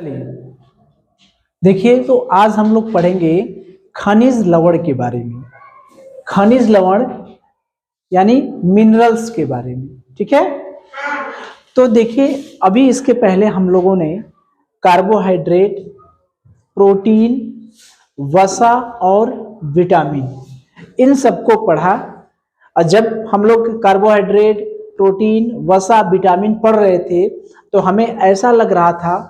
चलिए देखिए, तो आज हम लोग पढ़ेंगे खनिज लवण के बारे में। खनिज लवण यानी मिनरल्स के बारे में, ठीक है। तो देखिए, अभी इसके पहले हम लोगों ने कार्बोहाइड्रेट, प्रोटीन, वसा और विटामिन इन सबको पढ़ा। और जब हम लोग कार्बोहाइड्रेट, प्रोटीन, वसा, विटामिन पढ़ रहे थे तो हमें ऐसा लग रहा था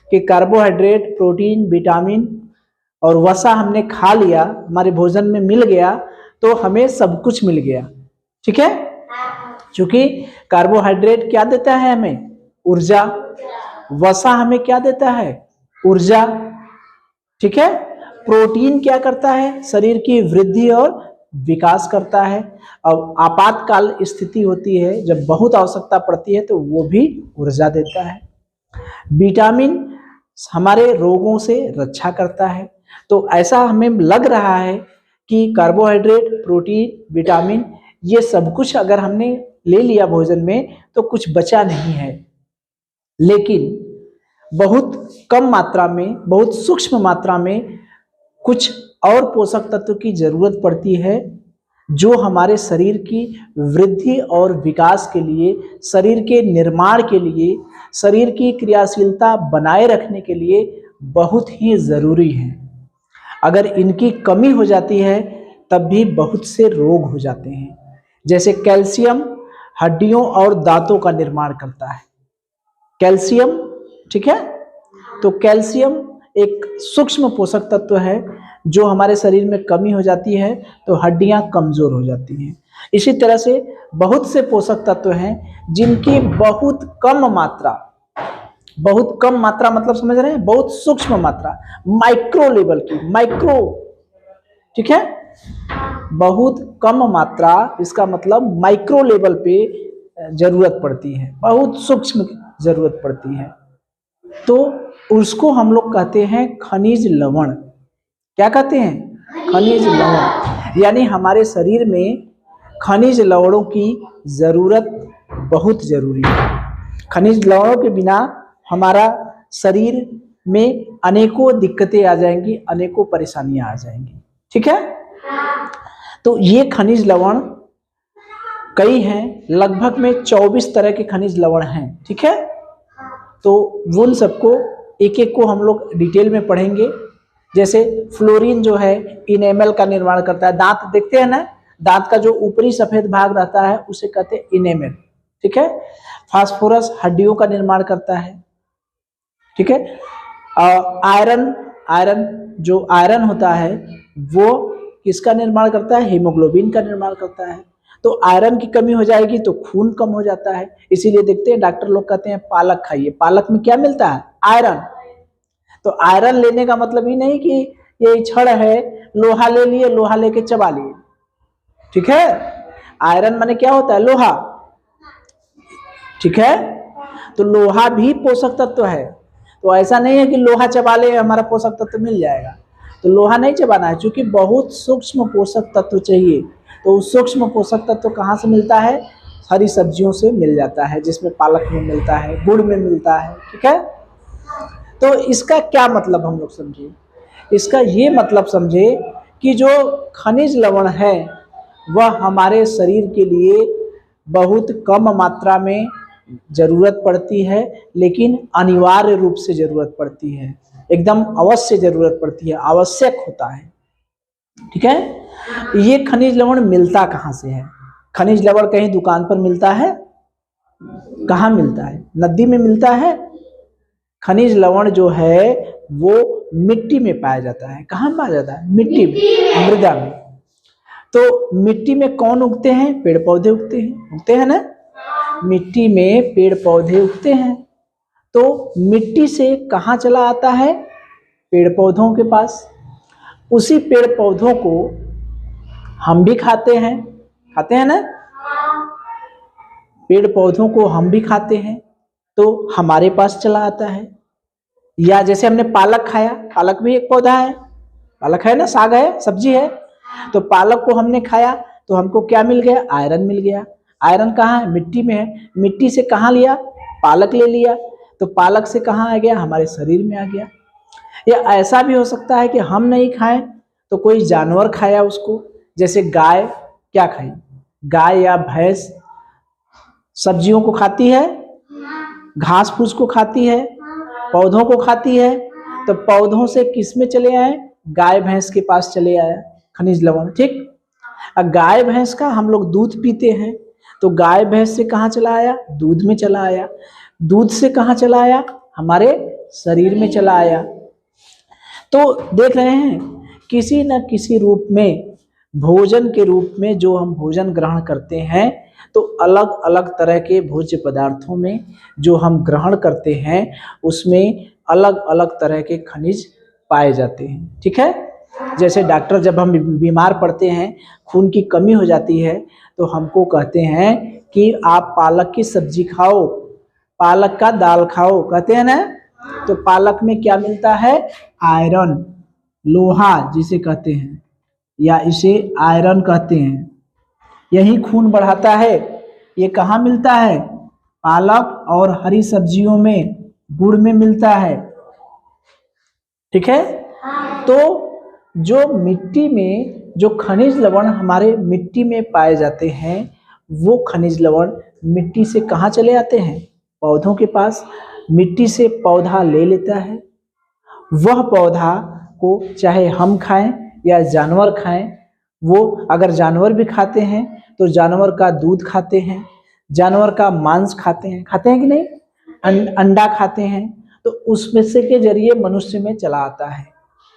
कि कार्बोहाइड्रेट, प्रोटीन, विटामिन और वसा हमने खा लिया, हमारे भोजन में मिल गया तो हमें सब कुछ मिल गया, ठीक है। क्योंकि कार्बोहाइड्रेट क्या देता है हमें? ऊर्जा। वसा हमें क्या देता है? ऊर्जा, ठीक है। प्रोटीन क्या करता है? शरीर की वृद्धि और विकास करता है। अब आपातकाल स्थिति होती है, जब बहुत आवश्यकता पड़ती है तो वो भी ऊर्जा देता है। विटामिन हमारे रोगों से रक्षा करता है। तो ऐसा हमें लग रहा है कि कार्बोहाइड्रेट, प्रोटीन, विटामिन ये सब कुछ अगर हमने ले लिया भोजन में तो कुछ बचा नहीं है, लेकिन बहुत कम मात्रा में, बहुत सूक्ष्म मात्रा में कुछ और पोषक तत्व की जरूरत पड़ती है जो हमारे शरीर की वृद्धि और विकास के लिए, शरीर के निर्माण के लिए, शरीर की क्रियाशीलता बनाए रखने के लिए बहुत ही जरूरी है। अगर इनकी कमी हो जाती है तब भी बहुत से रोग हो जाते हैं। जैसे कैल्शियम हड्डियों और दांतों का निर्माण करता है। कैल्शियम, ठीक है। तो कैल्शियम एक सूक्ष्म पोषक तत्व है, जो हमारे शरीर में कमी हो जाती है तो हड्डियां कमजोर हो जाती हैं। इसी तरह से बहुत से पोषक तत्व हैं जिनकी बहुत कम मात्रा मतलब समझ रहे हैं, बहुत सूक्ष्म मात्रा, माइक्रो लेवल की, माइक्रो, ठीक है, बहुत कम मात्रा, इसका मतलब माइक्रो लेवल पे जरूरत पड़ती है, बहुत सूक्ष्म जरूरत पड़ती है। तो उसको हम लोग कहते हैं खनिज लवण। क्या कहते हैं? खनिज लवण। यानी हमारे शरीर में खनिज लवणों की जरूरत बहुत जरूरी है। खनिज लवणों के बिना हमारा शरीर में अनेकों दिक्कतें आ जाएंगी, अनेकों परेशानियां आ जाएंगी, ठीक है। तो ये खनिज लवण कई हैं, लगभग में 24 तरह के खनिज लवण हैं, ठीक है। तो उन सबको एक एक को हम लोग डिटेल में पढ़ेंगे। जैसे फ्लोरीन जो है इनेमल का निर्माण करता है। दांत देखते हैं ना, दांत का जो ऊपरी सफेद भाग रहता है उसे कहते हैं इनेमल, ठीक है। फास्फोरस हड्डियों का निर्माण करता है, ठीक है। आयरन जो आयरन होता है वो किसका निर्माण करता है? हीमोग्लोबिन का निर्माण करता है। तो आयरन की कमी हो जाएगी तो खून कम हो जाता है। इसीलिए देखते हैं डॉक्टर लोग कहते हैं पालक खाइए। पालक में क्या मिलता है? आयरन। तो आयरन लेने का मतलब ही नहीं कि ये छड़ है, लोहा ले लिए, लोहा लेके चबा लिए, ठीक है। आयरन माने क्या होता है? लोहा, ठीक है। तो लोहा भी पोषक तत्व है। तो ऐसा नहीं है कि लोहा चबा ले हमारा पोषक तत्व मिल जाएगा। तो लोहा नहीं चबाना है, क्योंकि बहुत सूक्ष्म पोषक तत्व चाहिए। तो उस सूक्ष्म पोषक तत्व कहाँ से मिलता है? हरी सब्जियों से मिल जाता है, जिसमें पालक में मिलता है, गुड़ में मिलता है, ठीक है। तो इसका क्या मतलब हम लोग समझे? इसका ये मतलब समझे कि जो खनिज लवण है वह हमारे शरीर के लिए बहुत कम मात्रा में जरूरत पड़ती है, लेकिन अनिवार्य रूप से जरूरत पड़ती है, एकदम अवश्य जरूरत पड़ती है, आवश्यक होता है, ठीक है। ये खनिज लवण मिलता कहाँ से है? खनिज लवण कहीं दुकान पर मिलता है? कहाँ मिलता है? नदी में मिलता है? खनिज लवण जो है वो मिट्टी में पाया जाता है। कहाँ पाया जाता है? मिट्टी में, मृदा में। तो मिट्टी में कौन उगते हैं? पेड़ पौधे उगते हैं ना। मिट्टी में पेड़ पौधे उगते हैं। तो मिट्टी से कहाँ चला आता है? पेड़ पौधों के पास। उसी पेड़ पौधों को हम भी खाते हैं ना। पेड़ पौधों को हम भी खाते हैं तो हमारे पास चला आता है। या जैसे हमने पालक खाया, पालक भी एक पौधा है, पालक है ना, साग है, सब्जी है। तो पालक को हमने खाया तो हमको क्या मिल गया? आयरन मिल गया। आयरन कहाँ है? मिट्टी में है। मिट्टी से कहाँ लिया? पालक ले लिया। तो पालक से कहाँ आ गया, हमारे शरीर में आ गया। या ऐसा भी हो सकता है कि हम नहीं खाएं तो कोई जानवर खाया उसको, जैसे गाय क्या खाई, गाय या भैंस सब्जियों को खाती है, घास फूस को खाती है, पौधों को खाती है। तो पौधों से किस में चले आए, गाय भैंस के पास चले आया खनिज लवण। ठीक, अब गाय भैंस का हम लोग दूध पीते हैं, तो गाय भैंस से कहाँ चला आया, दूध में चला आया। दूध से कहाँ चला आया, हमारे शरीर में चला आया। तो देख रहे हैं किसी न किसी रूप में, भोजन के रूप में जो हम भोजन ग्रहण करते हैं, तो अलग अलग तरह के भोज्य पदार्थों में जो हम ग्रहण करते हैं उसमें अलग अलग तरह के खनिज पाए जाते हैं। ठीक है, जैसे डॉक्टर जब हम बीमार पड़ते हैं, खून की कमी हो जाती है, तो हमको कहते हैं कि आप पालक की सब्जी खाओ, पालक का दाल खाओ, कहते हैं ना। तो पालक में क्या मिलता है, आयरन, लोहा जिसे कहते हैं, या इसे आयरन कहते हैं। यही खून बढ़ाता है। ये कहाँ मिलता है, पालक और हरी सब्जियों में, गुड़ में मिलता है। ठीक है, तो जो मिट्टी में जो खनिज लवण हमारे मिट्टी में पाए जाते हैं, वो खनिज लवण मिट्टी से कहाँ चले आते हैं, पौधों के पास। मिट्टी से पौधा ले लेता है, वह पौधा को चाहे हम खाएं या जानवर खाएं, वो अगर जानवर भी खाते हैं तो जानवर का दूध खाते हैं, जानवर का मांस खाते हैं कि नहीं, अंडा खाते हैं। तो उसमें से के जरिए मनुष्य में चला आता है,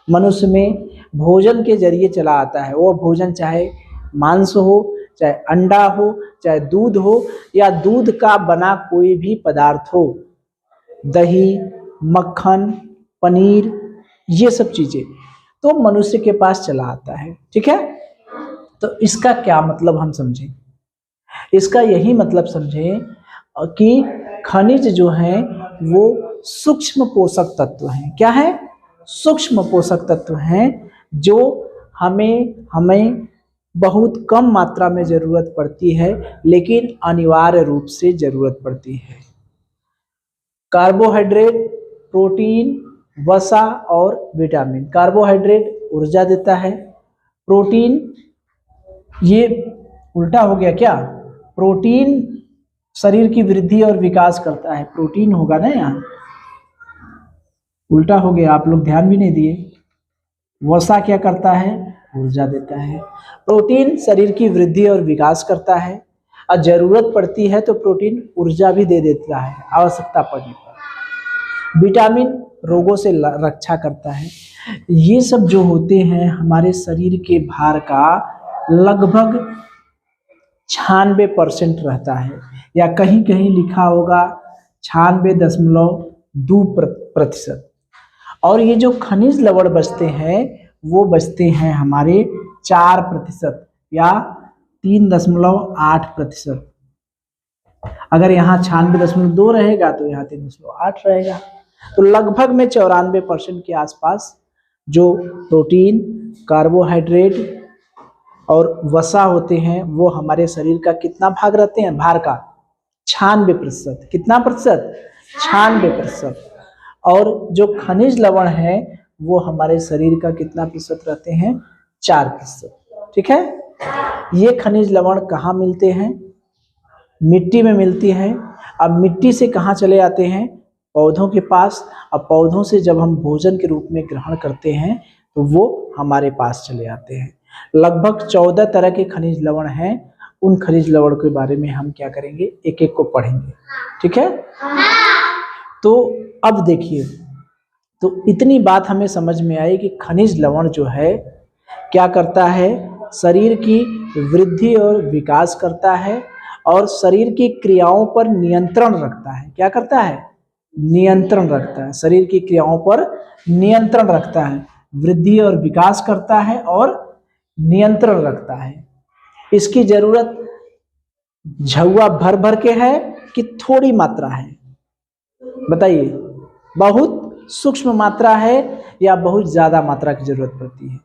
मनुष्य में भोजन के जरिए चला आता है। वो भोजन चाहे मांस हो, चाहे अंडा हो, चाहे दूध हो, या दूध का बना कोई भी पदार्थ हो, दही, मक्खन, पनीर, ये सब चीजें तो मनुष्य के पास चला आता है। ठीक है, तो इसका क्या मतलब हम समझें, इसका यही मतलब समझें कि खनिज जो हैं वो सूक्ष्म पोषक तत्व हैं। क्या है, सूक्ष्म पोषक तत्व हैं जो हमें बहुत कम मात्रा में जरूरत पड़ती है, लेकिन अनिवार्य रूप से जरूरत पड़ती है। कार्बोहाइड्रेट, प्रोटीन, वसा और विटामिन। कार्बोहाइड्रेट ऊर्जा देता है, प्रोटीन, ये उल्टा हो गया क्या, प्रोटीन शरीर की वृद्धि और विकास करता है, प्रोटीन होगा ना, यहाँ उल्टा हो गया, आप लोग ध्यान भी नहीं दिए। वसा क्या करता है, ऊर्जा देता है। प्रोटीन शरीर की वृद्धि और विकास करता है, और जरूरत पड़ती है तो प्रोटीन ऊर्जा भी दे देता है आवश्यकता पड़ने पर। विटामिन रोगों से रक्षा करता है। ये सब जो होते हैं हमारे शरीर के भार का लगभग 96% रहता है, या कहीं कहीं लिखा होगा 96.2%। और ये जो खनिज लवण बचते हैं वो बचते हैं हमारे 4% या 3.8%। अगर यहाँ 96.2 रहेगा तो यहाँ 3.8 रहेगा। तो लगभग में 94% के आसपास जो प्रोटीन, कार्बोहाइड्रेट और वसा होते हैं वो हमारे शरीर का कितना भाग रहते हैं, भार का 96%। कितना प्रतिशत, 96%। और जो खनिज लवण है वो हमारे शरीर का कितना प्रतिशत रहते हैं, 4%। ठीक है, ये खनिज लवण कहाँ मिलते हैं, मिट्टी में मिलती है। अब मिट्टी से कहाँ चले आते हैं, पौधों के पास। अब पौधों से जब हम भोजन के रूप में ग्रहण करते हैं तो वो हमारे पास चले आते हैं। लगभग 14 तरह के खनिज लवण हैं। उन खनिज लवण के बारे में हम क्या करेंगे, एक एक को पढ़ेंगे। ठीक है, तो अब देखिए, तो इतनी बात हमें समझ में आई कि खनिज लवण जो है क्या करता है, शरीर की वृद्धि और विकास करता है, और शरीर की क्रियाओं पर नियंत्रण रखता है। क्या करता है, नियंत्रण रखता है, शरीर की क्रियाओं पर नियंत्रण रखता है, वृद्धि और विकास करता है और नियंत्रण रखता है। इसकी जरूरत झुआ भर भर के है कि थोड़ी मात्रा है, बताइए, बहुत सूक्ष्म मात्रा है या बहुत ज्यादा मात्रा की जरूरत पड़ती है,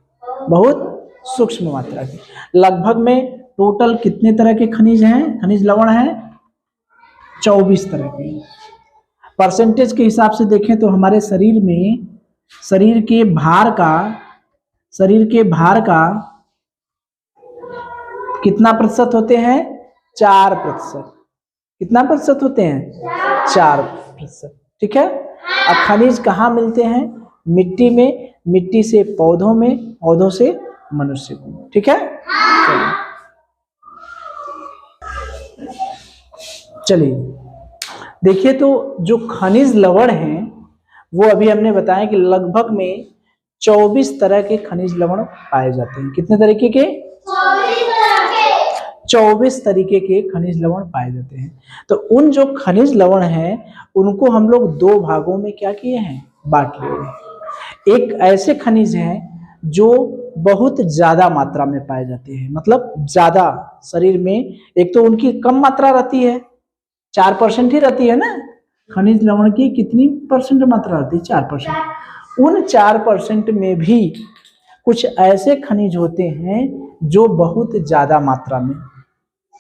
बहुत सूक्ष्म मात्रा की। लगभग में टोटल कितने तरह के खनिज हैं, खनिज लवण हैं, 24 तरह के। परसेंटेज के हिसाब से देखें तो हमारे शरीर में शरीर के भार का कितना प्रतिशत होते हैं? 4%। कितना प्रतिशत होते हैं? 4%। ठीक है। अब खनिज कहाँ मिलते हैं? मिट्टी में, मिट्टी से पौधों में, पौधों से मनुष्य को। ठीक है। चलिए देखिए, तो जो खनिज लवण हैं वो अभी हमने बताया कि लगभग में 24 तरह के खनिज लवण पाए जाते हैं। कितने तरीके के? 24 तरीके के खनिज लवण पाए जाते हैं। तो उन जो खनिज लवण हैं उनको हम लोग दो भागों में क्या किए हैं? बांट लिए हैं। एक ऐसे खनिज हैं जो बहुत ज्यादा मात्रा में पाए जाते हैं, मतलब ज्यादा शरीर में, एक तो उनकी कम मात्रा रहती है, 4% ही रहती है ना। खनिज लवण की कितनी परसेंट मात्रा रहती है? 4%। उन 4% में भी कुछ ऐसे खनिज होते हैं जो बहुत ज्यादा मात्रा में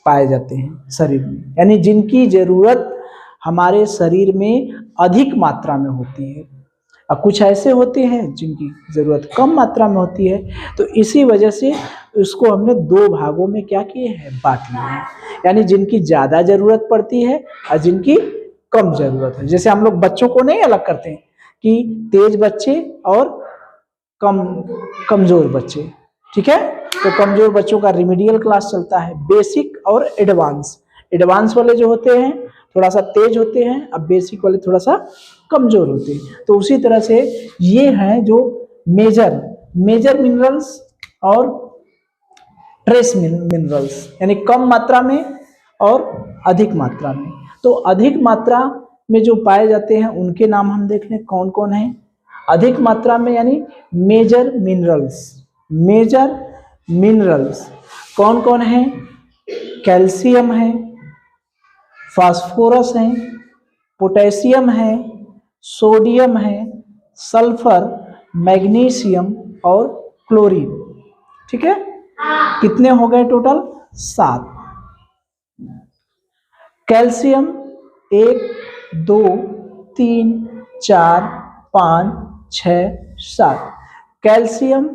पाए जाते हैं शरीर में, यानी जिनकी जरूरत हमारे शरीर में अधिक मात्रा में होती है, और कुछ ऐसे होते हैं जिनकी जरूरत कम मात्रा में होती है। तो इसी वजह से उसको हमने दो भागों में क्या किए हैं? बांट लिए हैं, यानी जिनकी ज्यादा जरूरत पड़ती है और जिनकी कम जरूरत है। जैसे हम लोग बच्चों को नहीं अलग करते हैं कि तेज बच्चे और कमजोर बच्चे। ठीक है। तो कमजोर बच्चों का रिमीडियल क्लास चलता है, बेसिक और एडवांस। एडवांस वाले जो होते हैं थोड़ा सा तेज होते हैं, अब बेसिक वाले थोड़ा सा कमजोर होते हैं। तो उसी तरह से ये हैं जो मेजर मिनरल्स और ट्रेस मिनरल्स, यानी कम मात्रा में और अधिक मात्रा में। तो अधिक मात्रा में जो पाए जाते हैं उनके नाम हम देख लें कौन कौन है। अधिक मात्रा में यानी मेजर मिनरल्स कौन कौन है? कैल्शियम है, फास्फोरस है, पोटेशियम है, सोडियम है, सल्फर, मैग्नीशियम और क्लोरीन। ठीक है। कितने हो गए total? 7। Calcium 1 2 3 4 5 6 7। Calcium,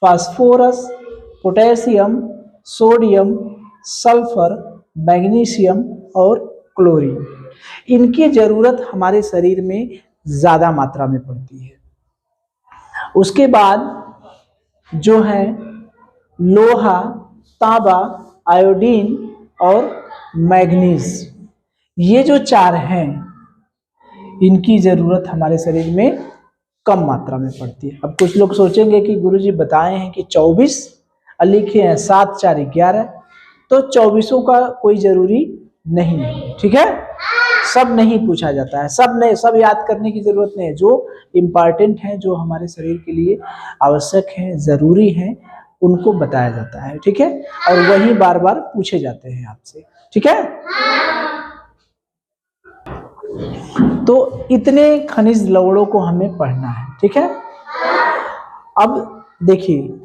phosphorus, potassium, sodium, sulphur, magnesium और क्लोरीन, इनकी जरूरत हमारे शरीर में ज्यादा मात्रा में पड़ती है। उसके बाद जो है लोहा, तांबा, आयोडीन और मैग्नीज, ये जो 4 हैं इनकी जरूरत हमारे शरीर में कम मात्रा में पड़ती है। अब कुछ लोग सोचेंगे कि गुरुजी बताए हैं कि 24 और लिखे हैं 7 4 11, तो 24 का कोई जरूरी नहीं है। ठीक है। सब नहीं पूछा जाता है, सब याद करने की जरूरत नहीं है। जो इम्पॉर्टेंट है, जो हमारे शरीर के लिए आवश्यक है, जरूरी है, उनको बताया जाता है। ठीक है। और वही बार बार पूछे जाते हैं आपसे। ठीक है। तो इतने खनिज लवणों को हमें पढ़ना है। ठीक है। अब देखिए,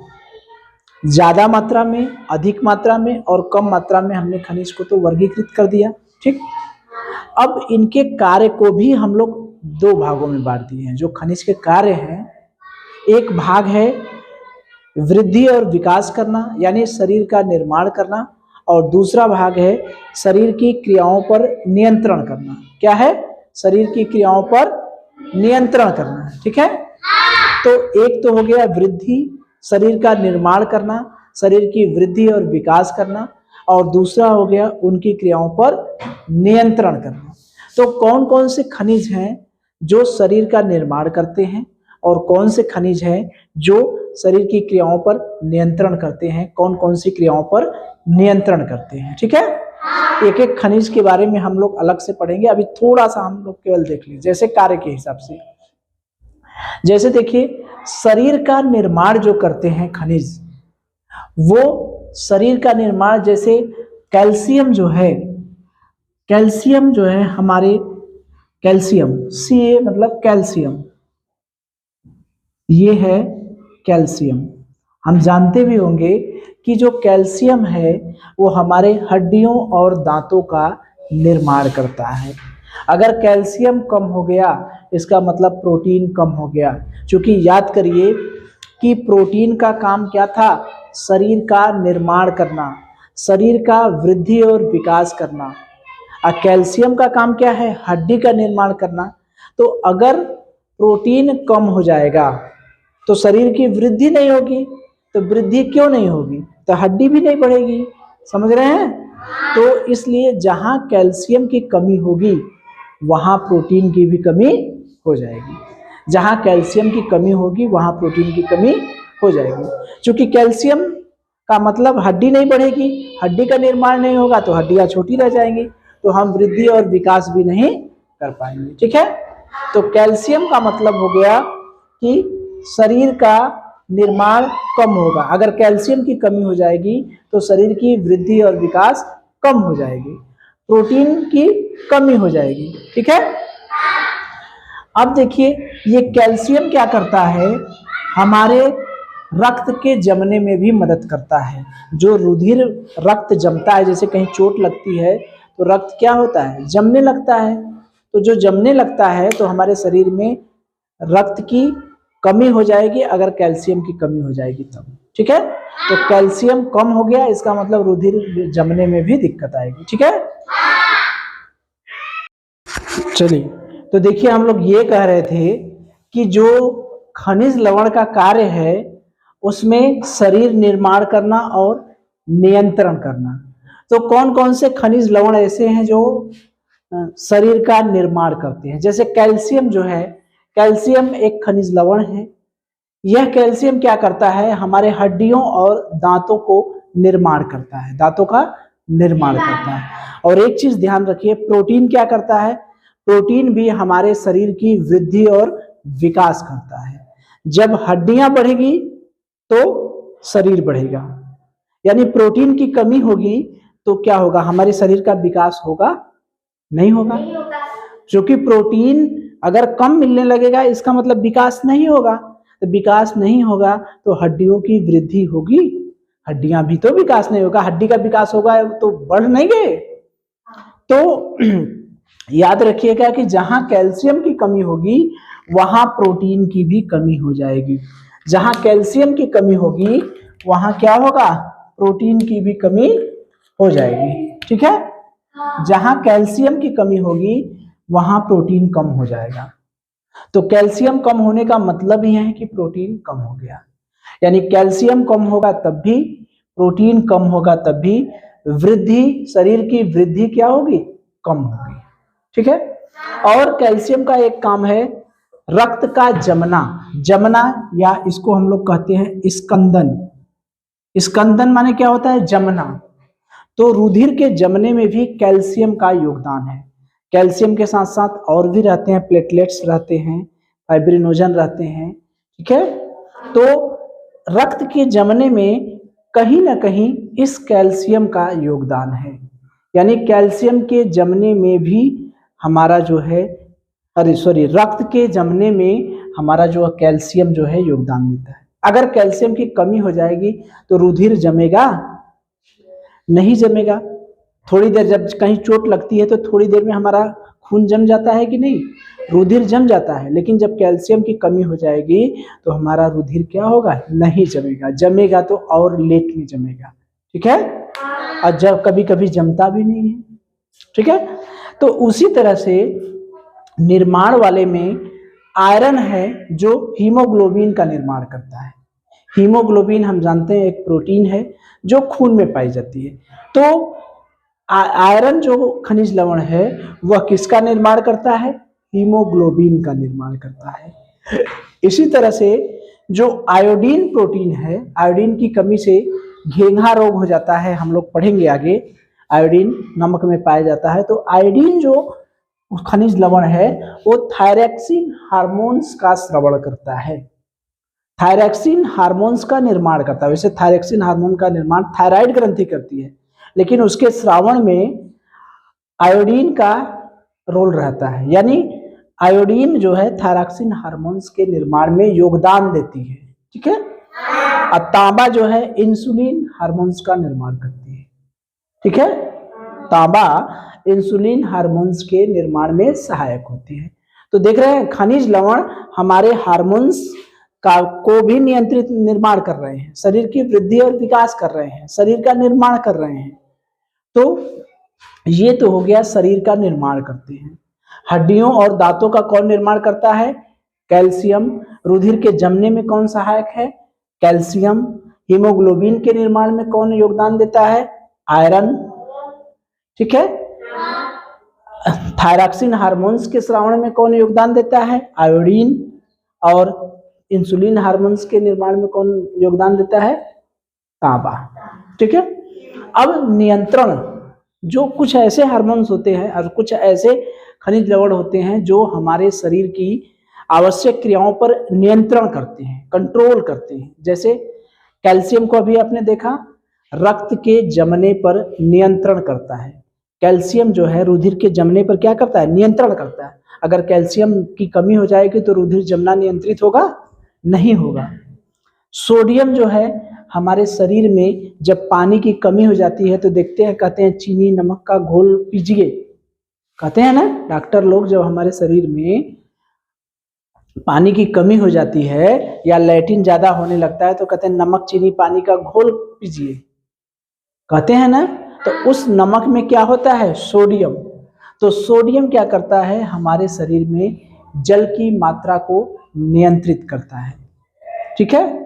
ज्यादा मात्रा में, अधिक मात्रा में और कम मात्रा में हमने खनिज को तो वर्गीकृत कर दिया। ठीक। अब इनके कार्य को भी हम लोग दो भागों में बांट दिए हैं। जो खनिज के कार्य हैं, एक भाग है वृद्धि और विकास करना, यानी शरीर का निर्माण करना, और दूसरा भाग है शरीर की क्रियाओं पर नियंत्रण करना। क्या है? शरीर की क्रियाओं पर नियंत्रण करना। ठीक है। तो एक तो हो गया वृद्धि, शरीर का निर्माण करना, शरीर की वृद्धि और विकास करना, और दूसरा हो गया उनकी क्रियाओं पर नियंत्रण करना। तो कौन कौन से खनिज हैं जो शरीर का निर्माण करते हैं और कौन से खनिज हैं जो शरीर की क्रियाओं पर नियंत्रण करते हैं, कौन कौन सी क्रियाओं पर नियंत्रण करते हैं। ठीक है। एक एक खनिज के बारे में हम लोग अलग से पढ़ेंगे, अभी थोड़ा सा हम लोग केवल देख लीजिए जैसे कार्य के हिसाब से। जैसे देखिए, शरीर का निर्माण जो करते हैं खनिज, वो शरीर का निर्माण, जैसे कैल्शियम जो है, हमारे कैल्शियम, Ca मतलब कैल्शियम, ये है कैल्शियम। हम जानते भी होंगे कि जो कैल्शियम है वो हमारे हड्डियों और दांतों का निर्माण करता है, अगर कैल्शियम कम हो गया इसका मतलब प्रोटीन कम हो गया। क्योंकि याद करिए कि प्रोटीन का काम क्या था, शरीर का निर्माण करना, शरीर का वृद्धि और विकास करना। और कैल्शियम का काम क्या है, हड्डी का निर्माण करना। तो अगर प्रोटीन कम हो जाएगा तो शरीर की वृद्धि नहीं होगी, तो वृद्धि क्यों नहीं होगी, तो हड्डी भी नहीं बढ़ेगी। समझ रहे हैं? तो इसलिए जहां कैल्शियम की कमी होगी वहां प्रोटीन की भी कमी हो जाएगी। जहां कैल्शियम की कमी होगी वहां प्रोटीन की कमी हो जाएगी। क्योंकि कैल्शियम का मतलब हड्डी नहीं बढ़ेगी, हड्डी का निर्माण नहीं होगा तो हड्डियां छोटी रह जाएंगी, तो हम वृद्धि और विकास भी नहीं कर पाएंगे। ठीक है, तो कैल्शियम का मतलब हो गया कि शरीर का निर्माण कम होगा। अगर कैल्शियम की कमी हो जाएगी तो शरीर की वृद्धि और विकास कम हो जाएगी, प्रोटीन की कमी हो जाएगी। ठीक है, अब देखिए ये कैल्शियम क्या करता है, हमारे रक्त के जमने में भी मदद करता है। जो रुधिर रक्त जमता है, जैसे कहीं चोट लगती है तो रक्त क्या होता है, जमने लगता है। तो जो जमने लगता है तो हमारे शरीर में रक्त की कमी हो जाएगी अगर कैल्शियम की कमी हो जाएगी तब। ठीक है, तो कैल्शियम कम हो गया इसका मतलब रुधिर जमने में भी दिक्कत आएगी। ठीक है, चलिए तो देखिए हम लोग ये कह रहे थे कि जो खनिज लवण का कार्य है उसमें शरीर निर्माण करना और नियंत्रण करना। तो कौन कौन से खनिज लवण ऐसे हैं जो शरीर का निर्माण करते हैं? जैसे कैल्शियम जो है, कैल्शियम एक खनिज लवण है। यह कैल्शियम क्या करता है, हमारे हड्डियों और दांतों को निर्माण करता है, दांतों का निर्माण करता है। और एक चीज ध्यान रखिए, प्रोटीन क्या करता है, प्रोटीन भी हमारे शरीर की वृद्धि और विकास करता है। जब हड्डियां बढ़ेगी तो शरीर बढ़ेगा, यानी प्रोटीन की कमी होगी तो क्या होगा, हमारे शरीर का विकास होगा, नहीं होगा। क्योंकि प्रोटीन अगर कम मिलने लगेगा इसका मतलब विकास नहीं होगा, तो विकास नहीं होगा तो हड्डियों की वृद्धि होगी, हड्डियां भी तो विकास नहीं होगा, हड्डी का विकास होगा तो बढ़ नहीं गए। तो याद रखिएगा कि जहां कैल्शियम की कमी होगी वहां प्रोटीन की भी कमी हो जाएगी। जहां कैल्शियम की कमी होगी वहां क्या होगा, प्रोटीन की भी कमी हो जाएगी। ठीक है, जहां कैल्शियम की कमी होगी वहां प्रोटीन कम हो जाएगा। तो कैल्शियम कम होने का मतलब ही है कि प्रोटीन कम हो गया, यानी कैल्शियम कम होगा तब भी, प्रोटीन कम होगा तब भी, वृद्धि, शरीर की वृद्धि क्या होगी, कम होगी। ठीक है, और कैल्शियम का एक काम है रक्त का जमना, जमना या इसको हम लोग कहते हैं स्कंदन। स्कंदन माने क्या होता है, जमना। तो रुधिर के जमने में भी कैल्शियम का योगदान है। कैल्शियम के साथ साथ और भी रहते हैं, प्लेटलेट्स रहते हैं, फाइब्रिनोजन रहते हैं। ठीक है, तो रक्त के जमने में कहीं ना कहीं इस कैल्शियम का योगदान है, यानी कैल्शियम के जमने में भी हमारा जो है, रक्त के जमने में हमारा जो कैल्शियम जो है योगदान देता है। अगर कैल्शियम की कमी हो जाएगी तो रुधिर जमेगा, नहीं जमेगा। थोड़ी देर जब कहीं चोट लगती है तो थोड़ी देर में हमारा खून जम जाता है कि नहीं, रुधिर जम जाता है। लेकिन जब कैल्शियम की कमी हो जाएगी तो हमारा रुधिर क्या होगा, नहीं जमेगा, जमेगा तो और लेट में जमेगा। ठीक है, और जब कभी कभी जमता भी नहीं है। ठीक है, तो उसी तरह से निर्माण वाले में आयरन है जो हीमोग्लोबिन का निर्माण करता है। हीमोग्लोबिन हम जानते हैं एक प्रोटीन है जो खून में पाई जाती है। तो आयरन जो खनिज लवण है वह किसका निर्माण करता है, हीमोग्लोबिन का निर्माण करता है। इसी तरह से जो आयोडीन प्रोटीन है, आयोडीन की कमी से घेंघा रोग हो जाता है, हम लोग पढ़ेंगे आगे। आयोडीन नमक में पाया जाता है। तो आयोडीन जो खनिज लवण है वो थायरॉक्सिन हार्मोन्स का स्रावण करता है, थायरॉक्सिन हार्मोन्स का निर्माण करता है। वैसे थायरॉक्सिन हार्मोन का निर्माण थायराइड ग्रंथि करती है, लेकिन उसके स्रावण में आयोडीन का रोल रहता है, यानी आयोडीन जो है थायरॉक्सिन हार्मोन्स के निर्माण में योगदान देती है। ठीक है, और तांबा जो है इंसुलिन हार्मोन्स का निर्माण करती है। ठीक है, तांबा इंसुलिन हार्मोन्स के निर्माण में सहायक होती है। तो देख रहे हैं खनिज लवण हमारे हार्मोन्स का को भी नियंत्रित निर्माण कर रहे हैं, शरीर की वृद्धि और विकास कर रहे हैं, शरीर का निर्माण कर रहे हैं। तो ये तो हो गया शरीर का निर्माण करते हैं। हड्डियों और दांतों का कौन निर्माण करता है? कैल्शियम। रुधिर के जमने में कौन सहायक है? कैल्शियम। हीमोग्लोबिन के निर्माण में कौन योगदान देता है? आयरन। ठीक है। थायरॉक्सिन हार्मोन्स के स्रावण में कौन योगदान देता है? आयोडीन। और इंसुलिन हार्मोन्स के निर्माण में कौन योगदान देता है? तांबा। ठीक है। अब नियंत्रण, जो कुछ ऐसे हार्मोन्स होते हैं और कुछ ऐसे खनिज लवण होते हैं जो हमारे शरीर की आवश्यक क्रियाओं पर नियंत्रण करते हैं, कंट्रोल करते हैं। जैसे कैल्शियम को अभी आपने देखा, रक्त के जमने पर नियंत्रण करता है। कैल्शियम जो है रुधिर के जमने पर क्या करता है? नियंत्रण करता है। अगर कैल्शियम की कमी हो जाएगी तो रुधिर जमना नियंत्रित होगा? नहीं होगा। सोडियम जो है हमारे शरीर में जब पानी की कमी हो जाती है तो देखते हैं, कहते हैं चीनी नमक का घोल पीजिए, कहते हैं ना डॉक्टर लोग। जब हमारे शरीर में पानी की कमी हो जाती है या लैट्रिन ज्यादा होने लगता है तो कहते हैं नमक चीनी पानी का घोल पीजिए, कहते हैं ना। तो उस नमक में क्या होता है? सोडियम। तो सोडियम क्या करता है? हमारे शरीर में जल की मात्रा को नियंत्रित करता है। ठीक है।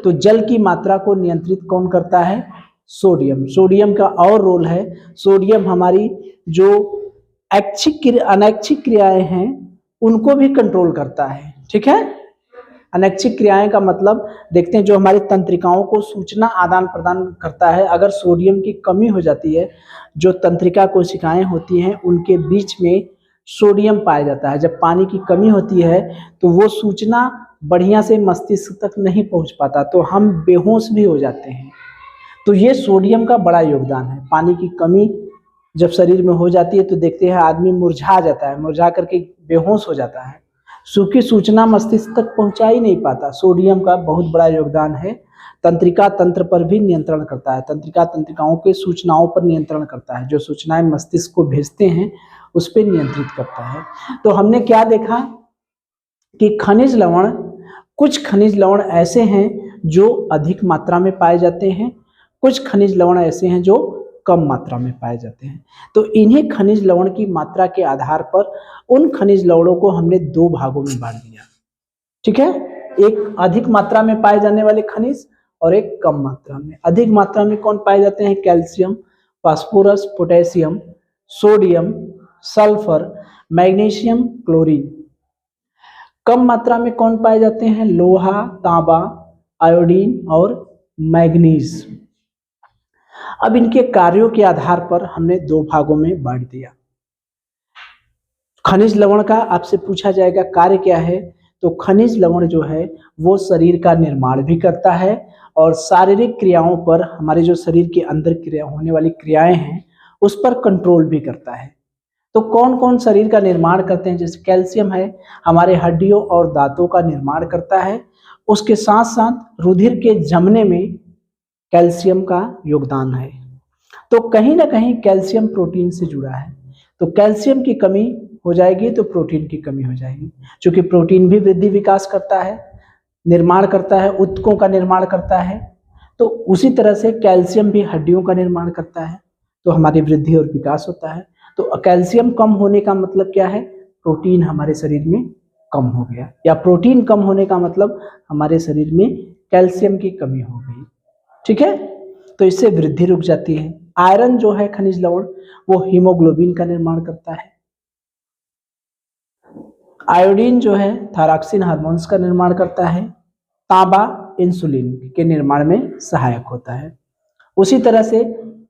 तो जल की मात्रा को नियंत्रित कौन करता है? सोडियम। सोडियम का और रोल है, सोडियम हमारी जो अनैच्छिक क्रियाएं हैं उनको भी कंट्रोल करता है। ठीक है। अनैच्छिक क्रियाएं का मतलब देखते हैं जो हमारी तंत्रिकाओं को सूचना आदान प्रदान करता है। अगर सोडियम की कमी हो जाती है, जो तंत्रिका कोशिकाएं होती हैं उनके बीच में सोडियम पाया जाता है। जब पानी की कमी होती है तो वो सूचना बढ़िया से मस्तिष्क तक नहीं पहुंच पाता, तो हम बेहोश भी हो जाते हैं। तो ये सोडियम का बड़ा योगदान है। पानी की कमी जब शरीर में हो जाती है तो देखते हैं आदमी मुरझा जाता है, मुरझा करके बेहोश हो जाता है, सूखी सूचना मस्तिष्क तक पहुंचा ही नहीं पाता। सोडियम का बहुत बड़ा योगदान है। तंत्रिका तंत्र पर भी नियंत्रण करता है, तंत्रिका तंत्रिकाओं के सूचनाओं पर नियंत्रण करता है, जो सूचनाएं मस्तिष्क को भेजते हैं उस पर नियंत्रित करता है। तो हमने क्या देखा कि खनिज लवण, कुछ खनिज लवण ऐसे हैं जो अधिक मात्रा में पाए जाते हैं, कुछ खनिज लवण ऐसे हैं जो कम मात्रा में पाए जाते हैं। तो इन्हीं खनिज लवण की मात्रा के आधार पर उन खनिज लवणों को हमने दो भागों में बांट दिया। ठीक है। एक अधिक मात्रा में पाए जाने वाले खनिज और एक कम मात्रा में। अधिक मात्रा में कौन पाए जाते हैं? Calcium, phosphorus, potassium, sodium, sulphur, magnesium, chlorine. कम मात्रा में कौन पाए जाते हैं? लोहा, तांबा, आयोडीन और मैग्नीज। अब इनके कार्यों के आधार पर हमने दो भागों में बांट दिया। खनिज लवण का आपसे पूछा जाएगा कार्य क्या है, तो खनिज लवण जो है वो शरीर का निर्माण भी करता है और शारीरिक क्रियाओं पर, हमारे जो शरीर के अंदर क्रिया होने वाली क्रियाएं हैं उस पर कंट्रोल भी करता है। तो कौन कौन शरीर का निर्माण करते हैं? जैसे कैल्शियम है, हमारे हड्डियों और दांतों का निर्माण करता है। उसके साथ साथ रुधिर के जमने में कैल्शियम का योगदान है। तो कहीं ना कहीं कैल्शियम प्रोटीन से जुड़ा है। तो कैल्शियम की कमी हो जाएगी तो प्रोटीन की कमी हो जाएगी, क्योंकि प्रोटीन भी वृद्धि विकास करता है, निर्माण करता है, ऊतकों का निर्माण करता है। तो उसी तरह से कैल्शियम भी हड्डियों का निर्माण करता है, तो हमारी वृद्धि और विकास होता है। तो कैल्शियम कम होने का मतलब क्या है? प्रोटीन हमारे शरीर में कम हो गया, या प्रोटीन कम होने का मतलब हमारे शरीर में कैल्शियम की कमी हो गई। ठीक है। तो इससे वृद्धि रुक जाती है। आयरन जो है खनिज लवण, वो हीमोग्लोबिन का निर्माण करता है। आयोडीन जो है थायरॉक्सिन हार्मोन्स का निर्माण करता है। तांबा इंसुलिन के निर्माण में सहायक होता है। उसी तरह से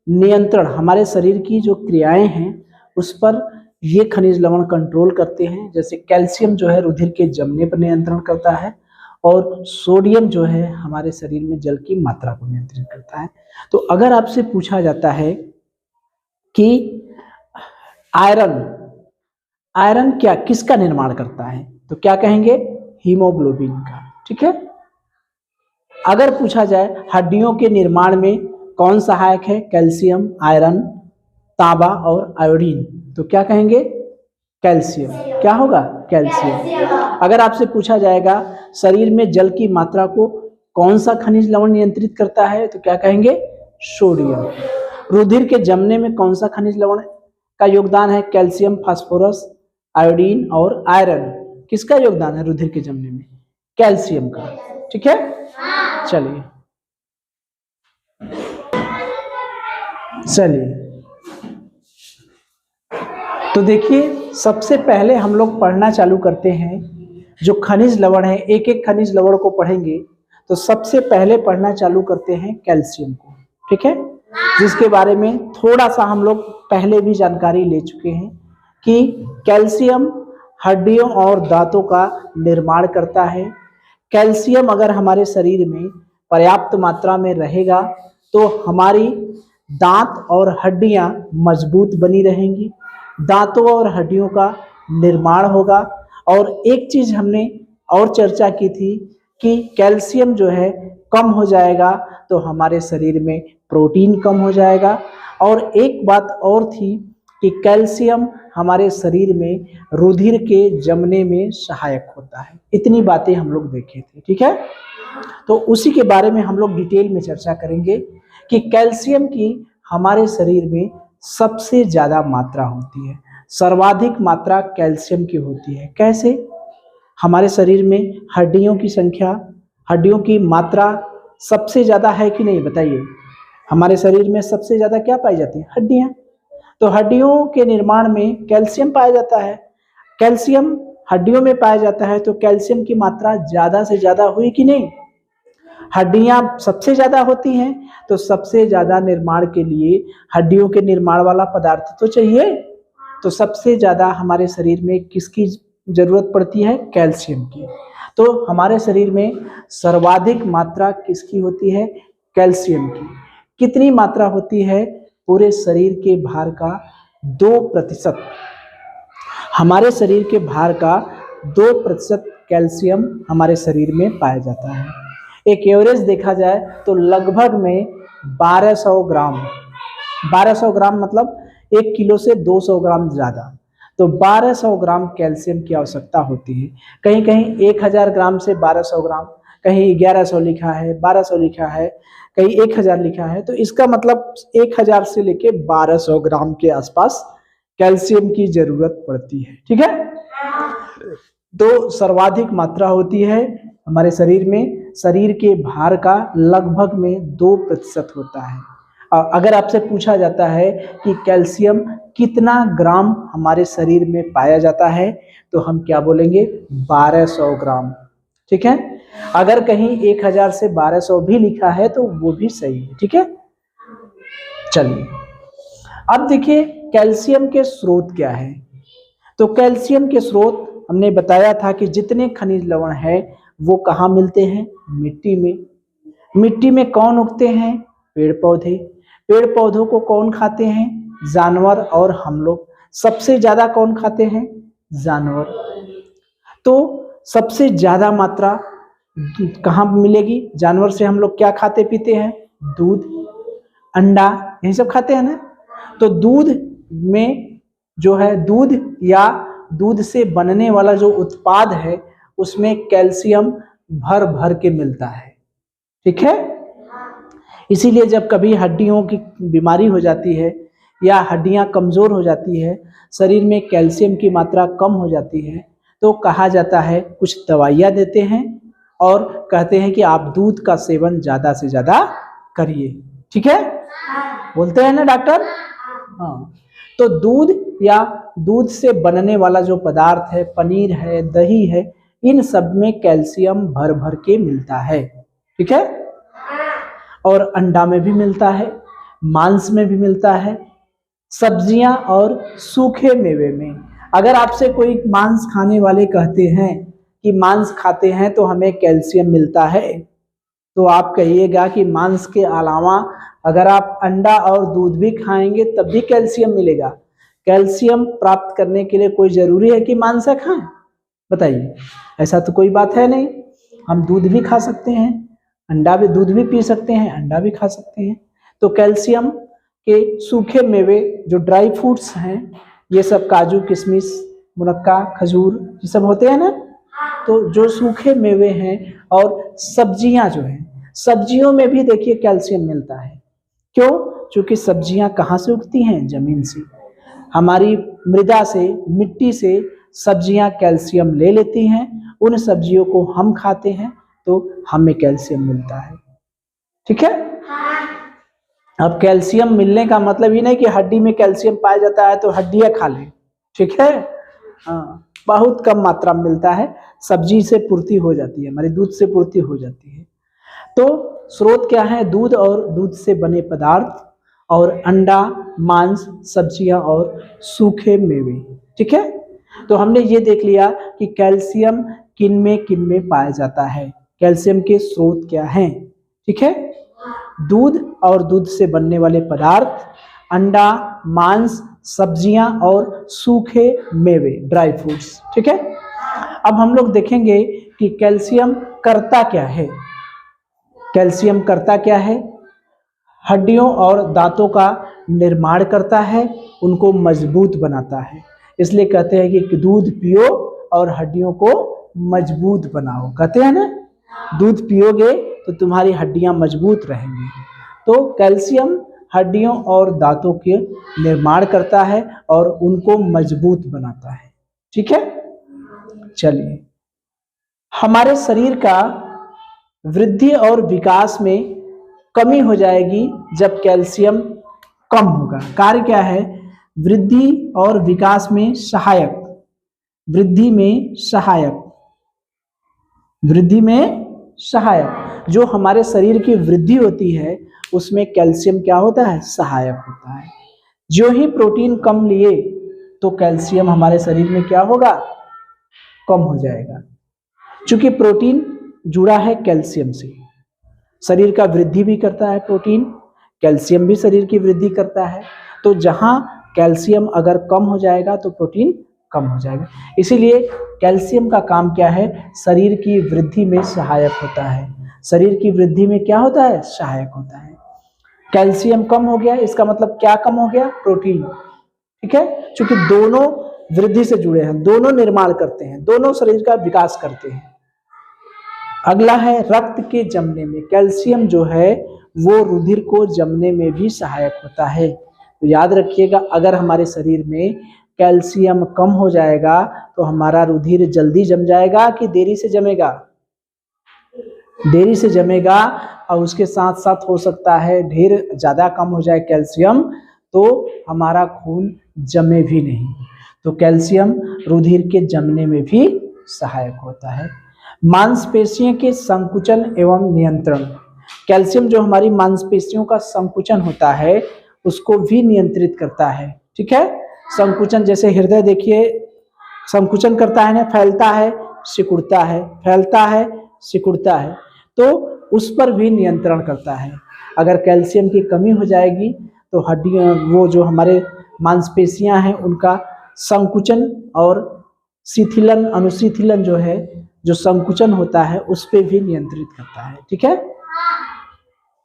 नियंत्रण, हमारे शरीर की जो क्रियाएं हैं उस पर ये खनिज लवण कंट्रोल करते हैं। जैसे कैल्शियम जो है रुधिर के जमने पर नियंत्रण करता है और सोडियम जो है हमारे शरीर में जल की मात्रा को नियंत्रित करता है। तो अगर आपसे पूछा जाता है कि आयरन क्या किसका निर्माण करता है, तो क्या कहेंगे? हीमोग्लोबिन का। ठीक है। अगर पूछा जाए हड्डियों के निर्माण में कौन सहायक है? कैल्शियम, आयरन, तांबा और आयोडीन, तो क्या कहेंगे? कैल्शियम। क्या होगा? कैल्शियम। अगर आपसे पूछा जाएगा शरीर में जल की मात्रा को कौन सा खनिज लवण नियंत्रित करता है, तो क्या कहेंगे? सोडियम। रुधिर के जमने में कौन सा खनिज लवण का योगदान है? कैल्शियम, फास्फोरस, आयोडीन और आयरन। किसका योगदान है रुधिर के जमने में? कैल्शियम का। ठीक है, चलिए तो देखिए, सबसे पहले हम लोग पढ़ना चालू करते हैं जो खनिज लवण है। एक एक खनिज लवण को पढ़ेंगे, तो सबसे पहले पढ़ना चालू करते हैं कैल्शियम को। ठीक है, जिसके बारे में थोड़ा सा हम लोग पहले भी जानकारी ले चुके हैं कि कैल्शियम हड्डियों और दांतों का निर्माण करता है। कैल्शियम अगर हमारे शरीर में पर्याप्त मात्रा में रहेगा तो हमारी दांत और हड्डियां मजबूत बनी रहेंगी, दांतों और हड्डियों का निर्माण होगा। और एक चीज हमने और चर्चा की थी कि कैल्शियम जो है कम हो जाएगा तो हमारे शरीर में प्रोटीन कम हो जाएगा। और एक बात और थी कि कैल्शियम हमारे शरीर में रुधिर के जमने में सहायक होता है। इतनी बातें हम लोग देखे थे। ठीक है, तो उसी के बारे में हम लोग डिटेल में चर्चा करेंगे कि कैल्शियम की हमारे शरीर में सबसे ज्यादा मात्रा होती है, सर्वाधिक मात्रा कैल्शियम की होती है। कैसे? हमारे शरीर में हड्डियों की संख्या, हड्डियों की मात्रा सबसे ज्यादा है कि नहीं? बताइए, हमारे शरीर में सबसे ज्यादा क्या पाई जाती है? हड्डियां। तो हड्डियों के निर्माण में कैल्शियम पाया जाता है। कैल्शियम हड्डियों में पाया जाता है, तो कैल्शियम की मात्रा ज्यादा से ज्यादा हुई कि नहीं? हड्डियां सबसे ज्यादा होती हैं, तो सबसे ज्यादा निर्माण के लिए हड्डियों के निर्माण वाला पदार्थ तो चाहिए। तो सबसे ज्यादा हमारे शरीर में किसकी जरूरत पड़ती है? कैल्शियम की। तो हमारे शरीर में सर्वाधिक मात्रा किसकी होती है? कैल्शियम की। कितनी मात्रा होती है? पूरे शरीर के भार का 2%। हमारे शरीर के भार का 2% कैल्शियम हमारे शरीर में पाया जाता है। एक एवरेज देखा जाए तो लगभग में 1200 ग्राम, 1200 ग्राम मतलब 1 किलो से 200 ग्राम ज्यादा, तो 1200 ग्राम कैल्शियम की आवश्यकता होती है। कहीं कहीं 1000 ग्राम से 1200 ग्राम, कहीं 1100 लिखा है, 1200 लिखा है, कहीं 1000 लिखा है। तो इसका मतलब 1000 से लेके 1200 ग्राम के आसपास कैल्शियम की जरूरत पड़ती है। ठीक है, तो सर्वाधिक मात्रा होती है हमारे शरीर में। शरीर के भार का लगभग में 2% होता है। अगर आपसे पूछा जाता है कि कैल्शियम कितना ग्राम हमारे शरीर में पाया जाता है, तो हम क्या बोलेंगे? 1200 ग्राम। ठीक है, अगर कहीं 1000 से 1200 भी लिखा है तो वो भी सही है। ठीक है, चलिए अब देखिए कैल्शियम के स्रोत क्या है। तो कैल्शियम के स्रोत हमने बताया था कि जितने खनिज लवण है वो कहाँ मिलते हैं? मिट्टी में। मिट्टी में कौन उगते हैं? पेड़ पौधे। पेड़ पौधों को कौन खाते हैं? जानवर और हम लोग। सबसे ज्यादा कौन खाते हैं? जानवर। तो सबसे ज्यादा मात्रा कहाँ मिलेगी? जानवर से हम लोग क्या खाते पीते हैं? दूध, अंडा, यही सब खाते हैं ना। तो दूध में जो है, दूध या दूध से बनने वाला जो उत्पाद है उसमें कैल्शियम भर भर के मिलता है। ठीक है, इसीलिए जब कभी हड्डियों की बीमारी हो जाती है या हड्डियां कमजोर हो जाती है, शरीर में कैल्शियम की मात्रा कम हो जाती है, तो कहा जाता है, कुछ दवाइयाँ देते हैं और कहते हैं कि आप दूध का सेवन ज्यादा से ज्यादा करिए। ठीक है, बोलते हैं ना डॉक्टर। हाँ, तो दूध या दूध से बनने वाला जो पदार्थ है, पनीर है, दही है, इन सब में कैल्शियम भर भर के मिलता है। ठीक है, और अंडा में भी मिलता है, मांस में भी मिलता है, सब्जियां और सूखे मेवे में। अगर आपसे कोई मांस खाने वाले कहते हैं कि मांस खाते हैं तो हमें कैल्शियम मिलता है, तो आप कहिएगा कि मांस के अलावा अगर आप अंडा और दूध भी खाएंगे तब भी कैल्शियम मिलेगा। कैल्शियम प्राप्त करने के लिए कोई जरूरी है कि मांस खाएं? बताइए, ऐसा तो कोई बात है नहीं। हम दूध भी खा सकते हैं, अंडा भी, दूध भी पी सकते हैं, अंडा भी खा सकते हैं। तो कैल्शियम के सूखे मेवे जो ड्राई फ्रूट्स हैं, ये सब काजू किशमिश मुनक्का खजूर ये सब होते हैं ना, तो जो सूखे मेवे हैं और सब्जियां जो हैं, सब्जियों में भी देखिए कैल्शियम मिलता है। क्यों? क्योंकि सब्जियां कहाँ से उगती हैं? जमीन से। हमारी मृदा से, मिट्टी से सब्जियां कैल्शियम ले लेती हैं, उन सब्जियों को हम खाते हैं तो हमें कैल्शियम मिलता है। ठीक है। अब कैल्शियम मिलने का मतलब ये नहीं कि हड्डी में कैल्शियम पाया जाता है तो हड्डियां खा लें। ठीक है। हाँ, बहुत कम मात्रा में मिलता है, सब्जी से पूर्ति हो जाती है, हमारी दूध से पूर्ति हो जाती है। तो स्रोत क्या है? दूध और दूध से बने पदार्थ और अंडा, मांस, सब्जियां और सूखे मेवे। ठीक है। तो हमने ये देख लिया कि कैल्शियम किन में पाया जाता है, कैल्शियम के स्रोत क्या हैं। ठीक है। दूध और दूध से बनने वाले पदार्थ, अंडा, मांस, सब्जियां और सूखे मेवे, ड्राई फ्रूट्स। ठीक है। अब हम लोग देखेंगे कि कैल्शियम करता क्या है। कैल्शियम करता क्या है? हड्डियों और दांतों का निर्माण करता है, उनको मजबूत बनाता है। इसलिए कहते हैं कि दूध पियो और हड्डियों को मजबूत बनाओ। कहते हैं ना, दूध पियोगे तो तुम्हारी हड्डियां मजबूत रहेंगी। तो कैल्शियम हड्डियों और दांतों के निर्माण करता है और उनको मजबूत बनाता है। ठीक है। चलिए, हमारे शरीर का वृद्धि और विकास में कमी हो जाएगी जब कैल्शियम कम होगा। कार्य क्या है? वृद्धि और विकास में सहायक, वृद्धि में सहायक, वृद्धि में सहायक। जो हमारे शरीर की वृद्धि होती है उसमें कैल्शियम क्या होता है? सहायक होता है। जो ही प्रोटीन कम लिए तो कैल्शियम हमारे शरीर में क्या होगा? कम हो जाएगा। क्योंकि प्रोटीन जुड़ा है कैल्शियम से, शरीर का वृद्धि भी करता है प्रोटीन, कैल्शियम भी शरीर की वृद्धि करता है। तो जहां कैल्शियम अगर कम हो जाएगा तो प्रोटीन कम हो जाएगा। इसीलिए कैल्शियम का काम क्या है? शरीर की वृद्धि में सहायक होता है। शरीर की वृद्धि में क्या होता है? सहायक होता है। कैल्शियम कम हो गया, इसका मतलब क्या कम हो गया? प्रोटीन। ठीक है। क्योंकि दोनों वृद्धि से जुड़े हैं, दोनों निर्माण करते हैं, दोनों शरीर का विकास करते हैं। अगला है रक्त के जमने में। कैल्शियम जो है वो रुधिर को जमने में भी सहायक होता है। तो याद रखिएगा, अगर हमारे शरीर में कैल्शियम कम हो जाएगा तो हमारा रुधिर जल्दी जम जाएगा कि देरी से जमेगा? देरी से जमेगा। और उसके साथ साथ हो सकता है ढेर ज्यादा कम हो जाए कैल्शियम तो हमारा खून जमे भी नहीं। तो कैल्शियम रुधिर के जमने में भी सहायक होता है। मांसपेशियों के संकुचन एवं नियंत्रण। कैल्शियम जो हमारी मांसपेशियों का संकुचन होता है उसको भी नियंत्रित करता है। ठीक है। संकुचन, जैसे हृदय देखिए संकुचन करता है ना, फैलता है सिकुड़ता है, फैलता है सिकुड़ता है, तो उस पर भी नियंत्रण करता है। अगर कैल्शियम की कमी हो जाएगी तो हड्डियां, वो जो हमारे मांसपेशियां हैं उनका संकुचन और शिथिलन, अनुशिथिलन जो है, जो संकुचन होता है उस पे भी नियंत्रित करता है। ठीक है।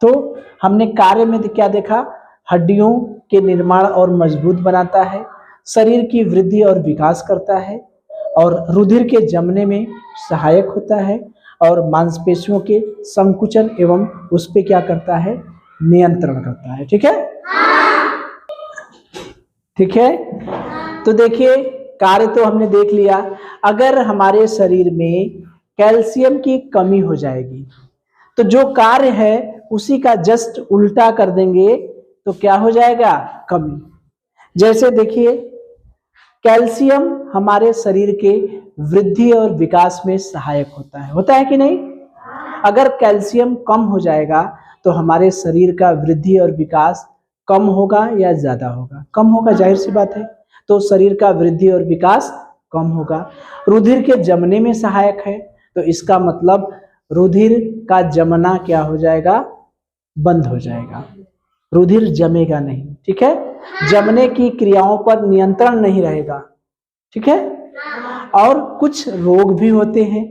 तो हमने कार्य में क्या देखा? हड्डियों के निर्माण और मजबूत बनाता है, शरीर की वृद्धि और विकास करता है, और रुधिर के जमने में सहायक होता है, और मांसपेशियों के संकुचन एवं उस पे क्या करता है? नियंत्रण करता है। ठीक है। ठीक है। तो देखिए, कार्य तो हमने देख लिया। अगर हमारे शरीर में कैल्शियम की कमी हो जाएगी तो जो कार्य है उसी का जस्ट उल्टा कर देंगे तो क्या हो जाएगा? कमी। जैसे देखिए, कैल्शियम हमारे शरीर के वृद्धि और विकास में सहायक होता है कि नहीं? अगर कैल्शियम कम हो जाएगा तो हमारे शरीर का वृद्धि और विकास कम होगा या ज्यादा होगा? कम होगा, जाहिर सी बात है। तो शरीर का वृद्धि और विकास कम होगा। रुधिर के जमने में सहायक है, तो इसका मतलब रुधिर का जमना क्या हो जाएगा? बंद हो जाएगा, रुधिर जमेगा नहीं। ठीक है। जमने की क्रियाओं पर नियंत्रण नहीं रहेगा। ठीक है। और कुछ रोग भी होते हैं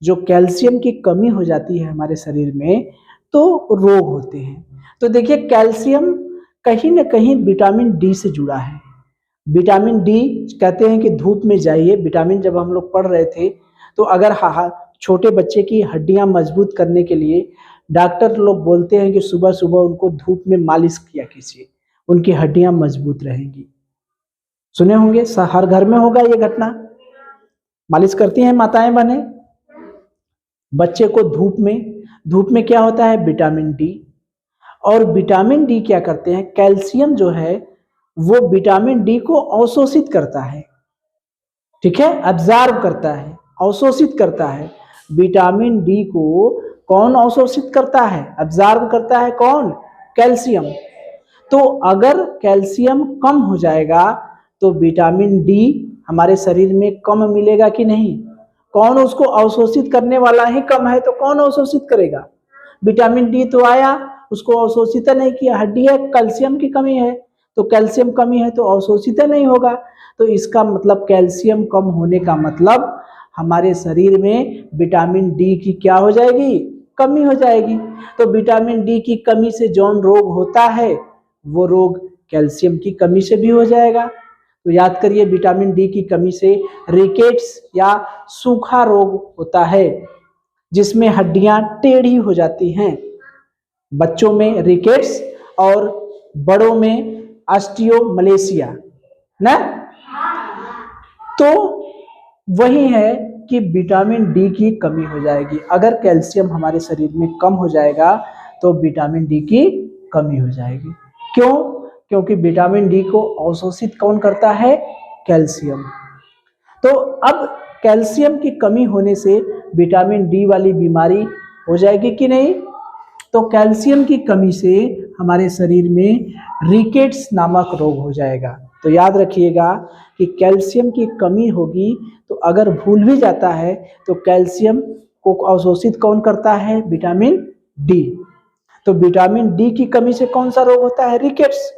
जो कैल्शियम की कमी हो जाती है हमारे शरीर में, तो रोग होते हैं। तो देखिए, कैल्शियम कहीं ना कहीं विटामिन डी से जुड़ा है। विटामिन डी कहते हैं कि धूप में जाइए। विटामिन जब हम लोग पढ़ रहे थे तो अगर छोटे बच्चे की हड्डियां मजबूत करने के लिए डॉक्टर लोग बोलते हैं कि सुबह सुबह उनको धूप में मालिश किया कीजिए, उनकी हड्डियां मजबूत रहेंगी। सुने होंगे, हर घर में होगा ये घटना। मालिश करती हैं माताएं बहनें बच्चे को धूप में क्या होता है? Vitamin D. और विटामिन डी क्या करते हैं? कैल्शियम जो है वो विटामिन डी को अवशोषित करता है, ठीक है, अब्जॉर्ब करता है, अवशोषित करता है। विटामिन डी को कौन अवशोषित करता है? अब्जॉर्ब करता है कौन? कैल्शियम। तो अगर कैल्शियम कम हो जाएगा तो विटामिन डी हमारे शरीर में कम मिलेगा कि नहीं? कौन उसको अवशोषित करने वाला ही कम है तो कौन अवशोषित करेगा? विटामिन डी तो आया, उसको अवशोषित नहीं किया। हड्डी है, कैल्शियम की कमी है, तो कैल्शियम कमी है तो अवशोषित नहीं होगा। तो इसका मतलब कैल्शियम कम होने का मतलब हमारे शरीर में विटामिन डी की क्या हो जाएगी? कमी हो जाएगी। तो विटामिन डी की कमी से जौन रोग होता है वो रोग कैल्शियम की कमी से भी हो जाएगा। तो याद करिए, विटामिन डी की कमी से रिकेट्स या सूखा रोग होता है जिसमें हड्डियां टेढ़ी हो जाती हैं। बच्चों में रिकेट्स और बड़ों में ऑस्टियोमलेशिया ना। तो वही है कि विटामिन डी की कमी हो जाएगी। अगर कैल्शियम हमारे शरीर में कम हो जाएगा तो विटामिन डी की कमी हो जाएगी। क्यों? क्योंकि विटामिन डी को अवशोषित कौन करता है? कैल्शियम। तो अब कैल्शियम की कमी होने से विटामिन डी वाली बीमारी हो जाएगी कि नहीं? तो कैल्शियम की कमी से हमारे शरीर में रिकेट्स नामक रोग हो जाएगा। तो याद रखिएगा कि कैल्शियम की कमी होगी तो अगर भूल भी जाता है तो कैल्शियम को अवशोषित कौन करता है? Vitamin D. तो विटामिन डी की कमी से कौन सा रोग होता है? रिकेट्स।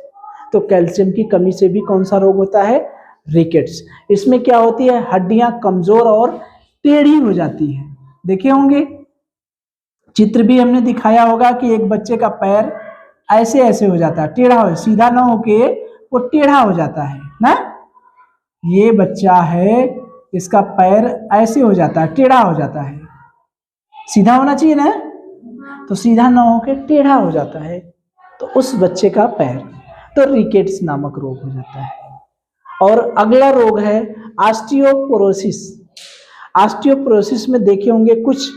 तो कैल्शियम की कमी से भी कौन सा रोग होता है? रिकेट्स। इसमें क्या होती है? हड्डियां कमजोर और टेढ़ी हो जाती है। देखे होंगे, चित्र भी हमने दिखाया होगा कि एक बच्चे का पैर ऐसे ऐसे हो जाता है, टेढ़ा हो, सीधा ना होके वो टेढ़ा हो जाता है ना। ये बच्चा है, इसका पैर ऐसे हो जाता है, टेढ़ा हो जाता है। सीधा होना चाहिए ना, तो सीधा ना होके टेढ़ा हो जाता है, तो उस बच्चे का पैर तो रिकेट्स नामक रोग हो जाता है। और अगला रोग है ऑस्टियोपोरोसिस। ऑस्टियोपोरोसिस में देखे होंगे कुछ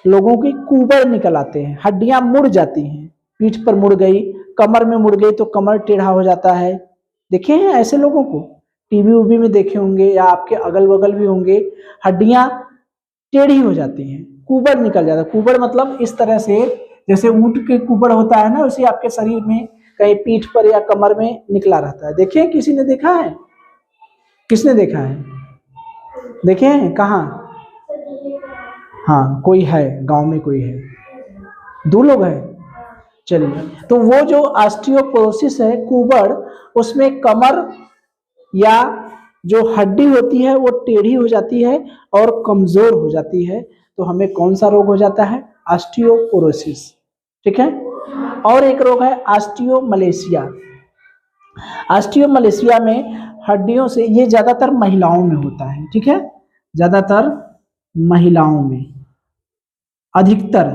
लोगों की कुबड़ निकल आते हैं, हड्डियां मुड़ जाती हैं, पीठ पर मुड़ गई, कमर में मुड़ गई तो कमर टेढ़ा हो जाता है। देखे हैं ऐसे लोगों को? टीवी उवी में देखे होंगे या आपके अगल बगल भी होंगे, हड्डियां टेढ़ी हो जाती हैं, कुबड़ निकल जाता है। कुबड़ मतलब इस तरह से जैसे ऊंट के कुबड़ होता है ना, उसे आपके शरीर में कहीं पीठ पर या कमर में निकला रहता है। देखिए, किसी ने देखा है? किसने देखा है? देखे हैं? कहाँ? हाँ, कोई है, गांव में कोई है, 2 लोग हैं। चलिए, तो वो जो ऑस्टियोपोरोसिस है, कुबड़, उसमें कमर या जो हड्डी होती है वो टेढ़ी हो जाती है और कमजोर हो जाती है। तो हमें कौन सा रोग हो जाता है? ऑस्टियोपोरोसिस। ठीक है। और एक रोग है ऑस्टियोमलेशिया। ऑस्टियोमलेशिया में हड्डियों से, ये ज्यादातर महिलाओं में होता है, ठीक है, ज्यादातर महिलाओं में, अधिकतर,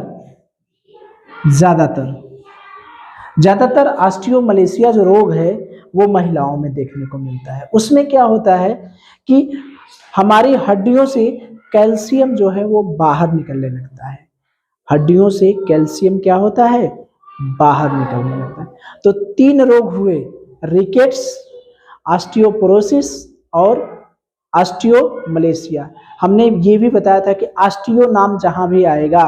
ज्यादातर ऑस्टियोमलेशिया जो रोग है वो महिलाओं में देखने को मिलता है। उसमें क्या होता है कि हमारी हड्डियों से कैल्शियम जो है वो बाहर निकलने लगता है। हड्डियों से कैल्शियम क्या होता है? बाहर निकलने लगता है। तो 3 रोग हुए, रिकेट्स, ऑस्टियोपोरोसिस और ऑस्टियोमलेशिया। हमने ये भी बताया था कि ऑस्टियो नाम जहां भी आएगा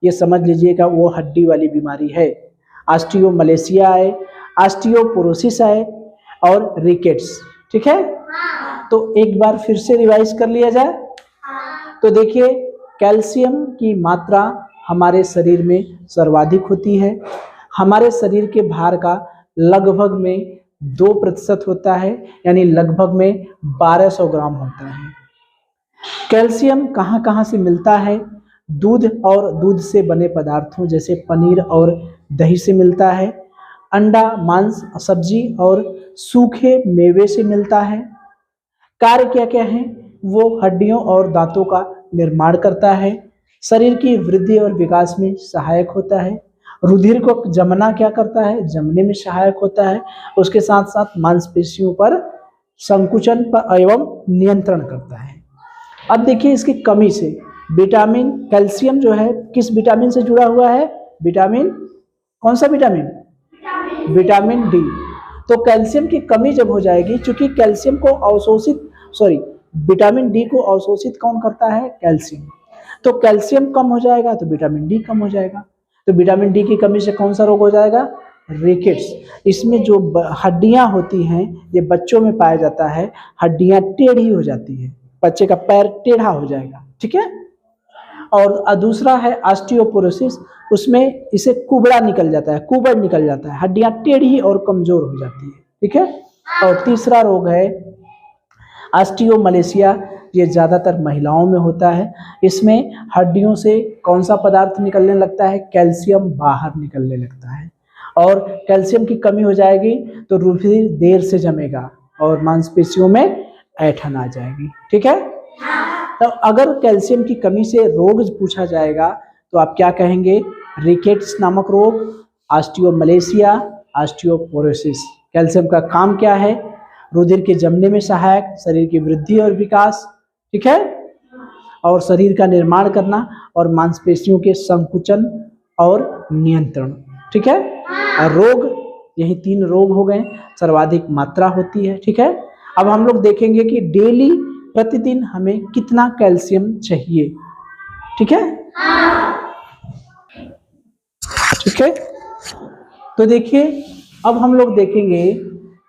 ये समझ लीजिएगा वो हड्डी वाली बीमारी है। ऑस्टियोमलेशिया आए, ऑस्टियोपोरोसिस आए और रिकेट्स, ठीक है। तो एक बार फिर से रिवाइज कर लिया जाए तो देखिए, कैल्शियम की मात्रा हमारे शरीर में सर्वाधिक होती है। हमारे शरीर के भार का लगभग में 2% होता है, यानी लगभग में 1200 ग्राम होता है। कैल्शियम कहाँ कहाँ से मिलता है? दूध और दूध से बने पदार्थों जैसे पनीर और दही से मिलता है। अंडा, मांस, सब्जी और सूखे मेवे से मिलता है। कार्य क्या क्या है? वो हड्डियों और दांतों का निर्माण करता है, शरीर की वृद्धि और विकास में सहायक होता है, रुधिर को जमना क्या करता है? जमने में सहायक होता है, उसके साथ साथ मांसपेशियों पर संकुचन पर एवं नियंत्रण करता है। अब देखिए इसकी कमी से विटामिन कैल्शियम जो है किस विटामिन से जुड़ा हुआ है? विटामिन, कौन सा विटामिन? Vitamin D. तो कैल्शियम की कमी जब हो जाएगी, चूंकि कैल्शियम को अवशोषित विटामिन डी को अवशोषित कौन करता है? कैल्शियम। तो कैल्शियम कम हो जाएगा तो विटामिन डी कम हो जाएगा। तो विटामिन डी की कमी से कौन सा रोग हो जाएगा? रिकेट्स। इसमें जो हड्डियां होती हैं, ये बच्चों में पाया जाता है, हड्डियां टेढ़ी हो जाती है, बच्चे का पैर टेढ़ा हो जाएगा, ठीक है। और दूसरा है ऑस्टियोपोरोसिस, उसमें इसे कुबड़ा निकल जाता है, कुबड़ निकल जाता है, हड्डियां टेढ़ी और कमजोर हो जाती है, ठीक है। और तीसरा रोग है ऑस्टियोमलेशिया, ये ज्यादातर महिलाओं में होता है। इसमें हड्डियों से कौन सा पदार्थ निकलने लगता है? कैल्शियम बाहर निकलने लगता है, और कैल्शियम की कमी हो जाएगी तो रुधिर देर से जमेगा और मांसपेशियों में ऐंठन आ जाएगी, ठीक है। तो अगर कैल्शियम की कमी से रोग पूछा जाएगा तो आप क्या कहेंगे? रिकेट्स नामक रोग, ऑस्टियोमलेशिया, ऑस्टियोपोरोसिस। कैल्शियम का काम क्या है? रुधिर के जमने में सहायक, शरीर की वृद्धि और विकास, ठीक है, और शरीर का निर्माण करना, और मांसपेशियों के संकुचन और नियंत्रण, ठीक है। और रोग, यही 3 रोग हो गए, सर्वाधिक मात्रा होती है, ठीक है। अब हम लोग देखेंगे कि डेली प्रतिदिन हमें कितना कैल्शियम चाहिए, ठीक है, ठीक है। तो देखिए अब हम लोग देखेंगे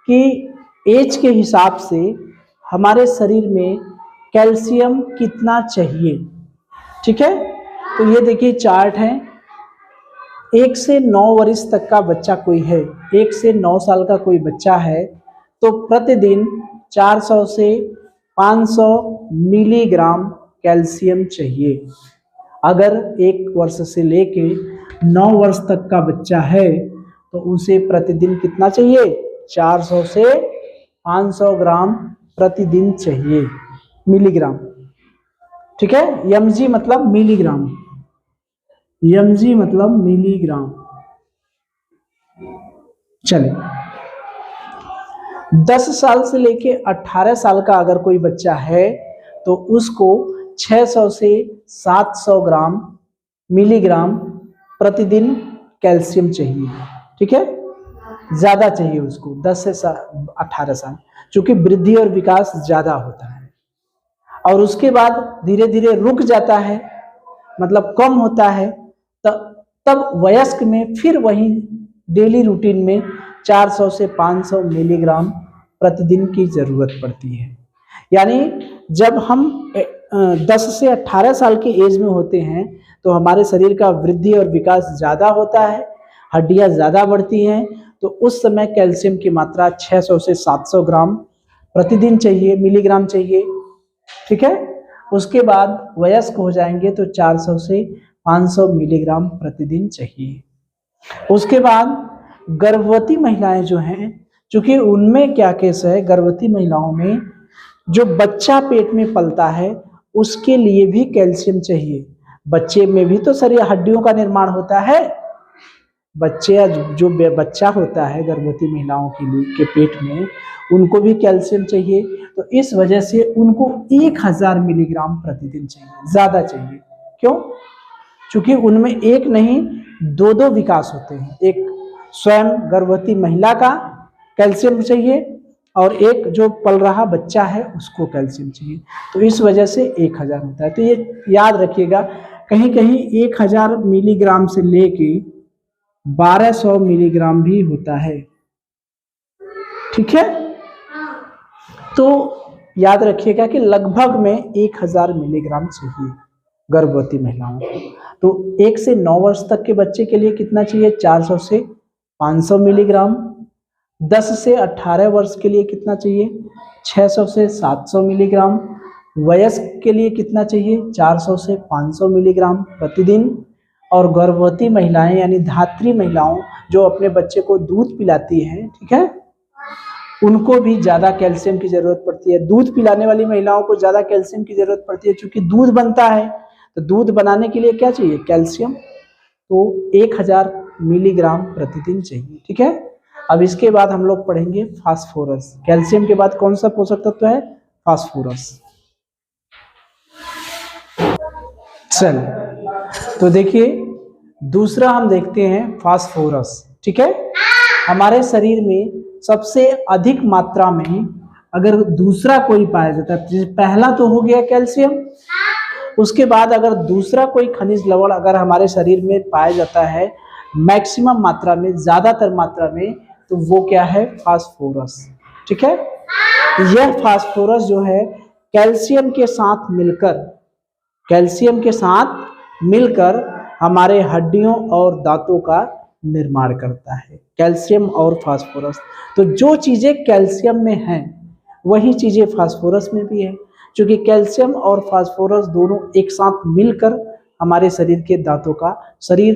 कि एज के हिसाब से हमारे शरीर में कैल्शियम कितना चाहिए, ठीक है। तो ये देखिए चार्ट है, 1 से 9 वर्ष तक का बच्चा कोई है, 1 से 9 साल का कोई बच्चा है, तो प्रतिदिन 400 से 500 मिलीग्राम कैल्शियम चाहिए। अगर 1 वर्ष से लेके 9 वर्ष तक का बच्चा है तो उसे प्रतिदिन कितना चाहिए? 400 से 500 ग्राम प्रतिदिन चाहिए, मिलीग्राम, ठीक है। mg मतलब मिलीग्राम, mg मतलब मिलीग्राम। चलिए 10 साल से लेके 18 साल का अगर कोई बच्चा है तो उसको 600 से 700 ग्राम मिलीग्राम प्रतिदिन कैल्शियम चाहिए, ठीक है। ज्यादा चाहिए उसको 10 से 18 साल, क्योंकि वृद्धि और विकास ज्यादा होता है, और उसके बाद धीरे धीरे रुक जाता है, मतलब कम होता है, तब वयस्क में फिर वही डेली रूटीन में 400 से 500 मिलीग्राम प्रतिदिन की जरूरत पड़ती है। यानी जब हम 10 से 18 साल की एज में होते हैं तो हमारे शरीर का वृद्धि और विकास ज़्यादा होता है, हड्डियां ज़्यादा बढ़ती हैं, तो उस समय कैल्शियम की मात्रा 600 से 700 ग्राम प्रतिदिन चाहिए, मिलीग्राम चाहिए, ठीक है। उसके बाद वयस्क हो जाएंगे तो 400 से 500 मिलीग्राम प्रतिदिन चाहिए। उसके बाद गर्भवती महिलाएं जो हैं, क्योंकि उनमें क्या केस है, गर्भवती महिलाओं में जो बच्चा पेट में पलता है उसके लिए भी कैल्शियम चाहिए। बच्चे में भी तो शरीर हड्डियों का निर्माण होता है, बच्चे जो बच्चा होता है गर्भवती महिलाओं के लिए के पेट में, उनको भी कैल्शियम चाहिए। तो इस वजह से उनको 1000 मिलीग्राम प्रतिदिन चाहिए, ज्यादा चाहिए। क्यों? क्योंकि उनमें एक नहीं 2 विकास होते हैं, एक स्वयं गर्भवती महिला का कैल्शियम चाहिए और एक जो पल रहा बच्चा है उसको कैल्शियम चाहिए, तो इस वजह से 1000 होता है। तो ये याद रखिएगा, कहीं कहीं 1000 मिलीग्राम से लेके 1200 मिलीग्राम भी होता है, ठीक है। तो याद रखिएगा कि लगभग में 1000 मिलीग्राम चाहिए गर्भवती महिलाओं को। तो 1 से 9 वर्ष तक के बच्चे के लिए कितना चाहिए? 400 से 500 मिलीग्राम। 10 से 18 वर्ष के लिए कितना चाहिए? 600 से 700 मिलीग्राम। वयस्क के लिए कितना चाहिए? 400 से 500 मिलीग्राम प्रतिदिन। और गर्भवती महिलाएं यानी धात्री महिलाओं जो अपने बच्चे को दूध पिलाती हैं, ठीक है, उनको भी ज़्यादा कैल्शियम की ज़रूरत पड़ती है। दूध पिलाने वाली महिलाओं को ज़्यादा कैल्शियम की ज़रूरत पड़ती है, क्योंकि दूध बनता है, तो दूध बनाने के लिए क्या चाहिए? कैल्शियम। तो 1000 मिलीग्राम प्रतिदिन चाहिए, ठीक है। अब इसके बाद हम लोग पढ़ेंगे फास्फोरस। कैल्शियम के बाद कौन सा पोषक तत्व है? फास्फोरस। चल, तो देखिए दूसरा हम देखते हैं फास्फोरस, ठीक है। हमारे शरीर में सबसे अधिक मात्रा में अगर दूसरा कोई पाया जाता है, पहला तो हो गया कैल्शियम, उसके बाद अगर दूसरा कोई खनिज लवण अगर हमारे शरीर में पाया जाता है मैक्सिमम मात्रा में, ज्यादातर मात्रा में, तो वो क्या है? फास्फोरस, ठीक है। यह फास्फोरस जो है कैल्शियम के साथ मिलकर हमारे हड्डियों और दांतों का निर्माण करता है। कैल्शियम और फास्फोरस, तो जो चीजें कैल्शियम में हैं वही चीजें फास्फोरस में भी है, क्योंकि कैल्शियम और फास्फोरस दोनों एक साथ मिलकर हमारे शरीर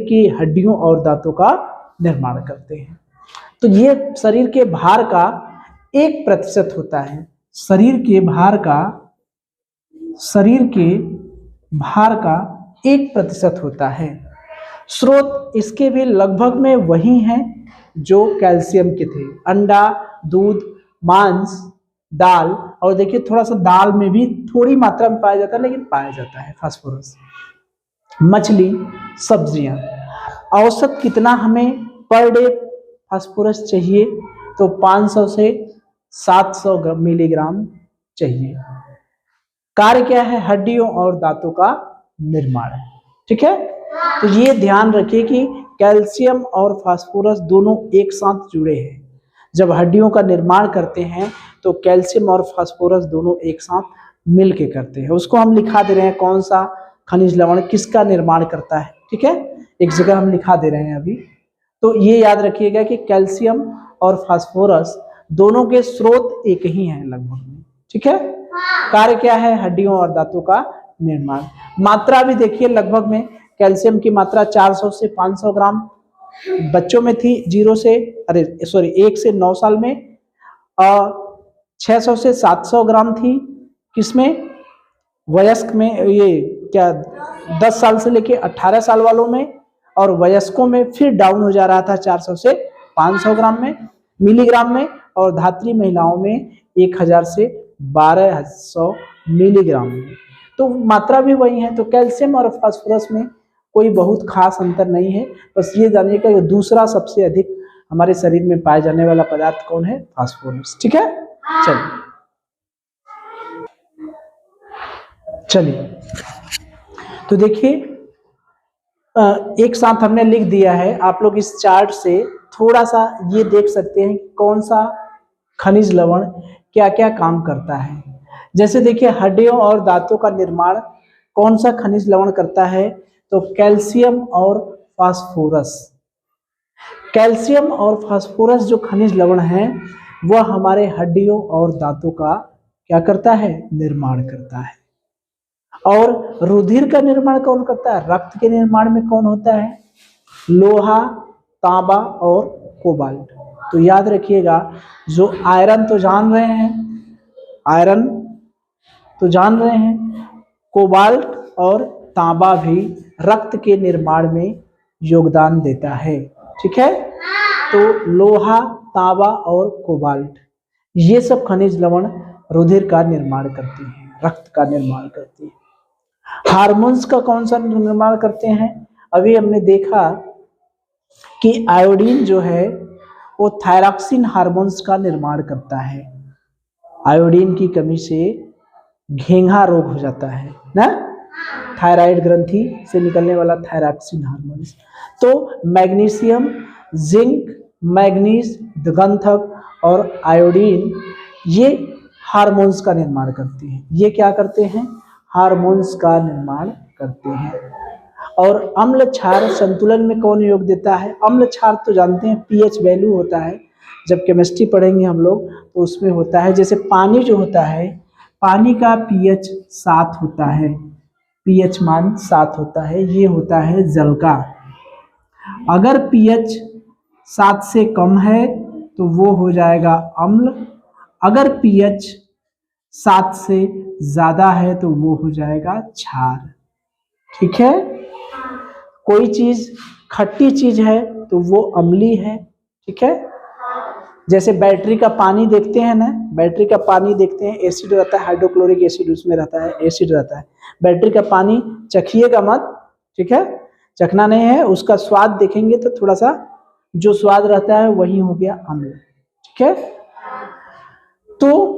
की हड्डियों और दांतों का निर्माण करते हैं। तो ये शरीर के भार का 1% होता है। शरीर के भार का 1% होता है। स्रोत इसके भी लगभग में वही हैं जो कैल्शियम के थे। अंडा, दूध, मांस, दाल, और देखिए थोड़ा सा दाल में भी थोड़ी मात्रा में पाया जाता है, लेकिन पाया जाता है फास्फोरस। मछली, सब्जियां, औसत कितना हमें पर डे फास्फोरस चाहिए? तो 500 से 700 मिलीग्राम चाहिए। कार्य क्या है? हड्डियों और दांतों का निर्माण है, ठीक है। तो ये ध्यान रखिए कि कैल्शियम और फास्फोरस दोनों एक साथ जुड़े हैं। जब हड्डियों का निर्माण करते हैं तो कैल्शियम और फास्फोरस दोनों एक साथ मिल के करते हैं। उसको हम लिखा दे रहे हैं, कौन सा खनिज लवण किसका निर्माण करता है, ठीक है, एक जगह हम लिखा दे रहे हैं अभी। तो ये याद रखिएगा कि कैल्शियम और फास्फोरस दोनों के स्रोत एक ही हैं लगभग में, ठीक है। कार्य क्या है? हड्डियों और दांतों का निर्माण। मात्रा भी देखिए, लगभग में कैल्शियम की मात्रा 400 से 500 ग्राम बच्चों में थी, 1 से 9 साल में, 600 से 700 ग्राम थी किसमें? वयस्क में, ये क्या 10 साल से लेके 18 साल वालों में, और वयस्कों में फिर डाउन हो जा रहा था 400 से 500 ग्राम में मिलीग्राम में, और धात्री महिलाओं में 1000 से 1200 मिलीग्राम में। तो मात्रा भी वही है। तो कैल्शियम और फास्फोरस में कोई बहुत खास अंतर नहीं है। बस ये जानिए कि दूसरा सबसे अधिक हमारे शरीर में पाए जाने वाला पदार्थ कौन है? फास्फोरस, ठीक है। चलिए तो देखिए एक साथ हमने लिख दिया है। आप लोग इस चार्ट से थोड़ा सा ये देख सकते हैं कि कौन सा खनिज लवण क्या क्या काम करता है। जैसे देखिए हड्डियों और दांतों का निर्माण कौन सा खनिज लवण करता है? तो कैल्शियम और फास्फोरस। कैल्शियम और फास्फोरस जो खनिज लवण है वह हमारे हड्डियों और दांतों का क्या करता है? निर्माण करता है। और रुधिर का निर्माण कौन करता है? रक्त के निर्माण में कौन होता है? लोहा, तांबा और कोबाल्ट। तो याद रखिएगा, जो आयरन तो जान रहे हैं, कोबाल्ट और तांबा भी रक्त के निर्माण में योगदान देता है, ठीक है। तो लोहा, तांबा और कोबाल्ट ये सब खनिज लवण रुधिर का निर्माण करते हैं, रक्त का निर्माण करते हैं। हार्मोन्स का कौन सा निर्माण करते हैं? अभी हमने देखा कि आयोडीन जो है वो थायरॉक्सिन हार्मोन्स का निर्माण करता है। आयोडीन की कमी से घेंघा रोग हो जाता है ना, थायराइड ग्रंथि से निकलने वाला थायरॉक्सिन हार्मोन्स। तो मैग्नीशियम, जिंक, मैग्नीज, गंधक और आयोडीन ये हार्मोन्स का निर्माण करते हैं। ये क्या करते हैं? हार्मोन्स का निर्माण करते हैं। और अम्ल क्षार संतुलन में कौन योग देता है? अम्ल क्षार तो जानते हैं पीएच वैल्यू होता है, जब केमिस्ट्री पढ़ेंगे हम लोग तो उसमें होता है। जैसे पानी जो होता है, पानी का पीएच 7 होता है, पीएच मान 7 होता है, ये होता है जल का। अगर पीएच 7 से कम है तो वो हो जाएगा अम्ल, अगर pH 7 से ज्यादा है तो वो हो जाएगा क्षार। ठीक है, कोई चीज खट्टी चीज है तो वो अम्लीय है। ठीक है, जैसे बैटरी का पानी देखते हैं ना, बैटरी का पानी देखते हैं, एसिड रहता है, हाइड्रोक्लोरिक एसिड उसमें रहता है, एसिड रहता है। बैटरी का पानी चखिएगा मत, ठीक है, चखना नहीं है, उसका स्वाद देखेंगे तो थोड़ा सा जो स्वाद रहता है वही हो गया अम्ल। ठीक है, तो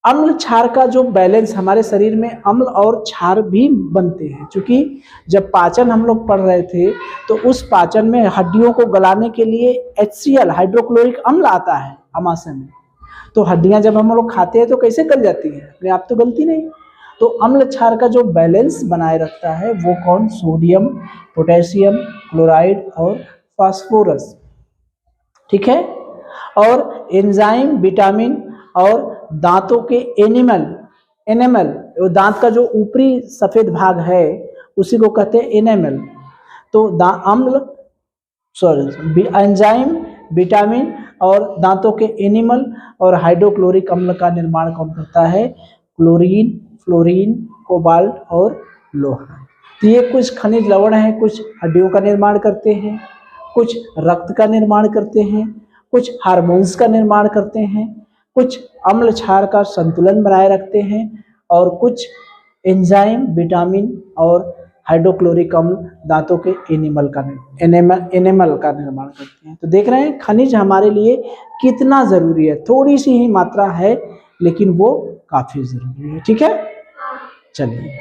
अम्ल क्षार का जो बैलेंस, हमारे शरीर में अम्ल और क्षार भी बनते हैं, क्योंकि जब पाचन हम लोग पढ़ रहे थे तो उस पाचन में हड्डियों को गलाने के लिए HCl हाइड्रोक्लोरिक अम्ल आता है आमाशय में। तो हड्डियां जब हम लोग खाते हैं तो कैसे गल जाती है, अपने आप तो गलती नहीं। तो अम्ल क्षार का जो बैलेंस बनाए रखता है वो कौन, सोडियम, पोटेशियम, क्लोराइड और फास्फोरस। ठीक है, और एंजाइम, विटामिन और दांतों के एनेमल, वो दांत का जो ऊपरी सफेद भाग है उसी को कहते हैं एनेमल। तो एंजाइम, विटामिन और दांतों के एनिमल और हाइड्रोक्लोरिक अम्ल का निर्माण कौन करता है, क्लोरीन, फ्लोरीन, कोबाल्ट और लोहा। तो ये कुछ खनिज लवण हैं, कुछ हड्डियों का निर्माण करते हैं, कुछ रक्त का निर्माण करते हैं, कुछ हार्मोन्स का निर्माण करते हैं, कुछ अम्ल क्षार का संतुलन बनाए रखते हैं और कुछ एंजाइम, विटामिन और हाइड्रोक्लोरिक अम्ल दांतों के एनिमल का निर्माण करते हैं। तो देख रहे हैं खनिज हमारे लिए कितना जरूरी है, थोड़ी सी ही मात्रा है लेकिन वो काफी जरूरी है। ठीक है, चलिए।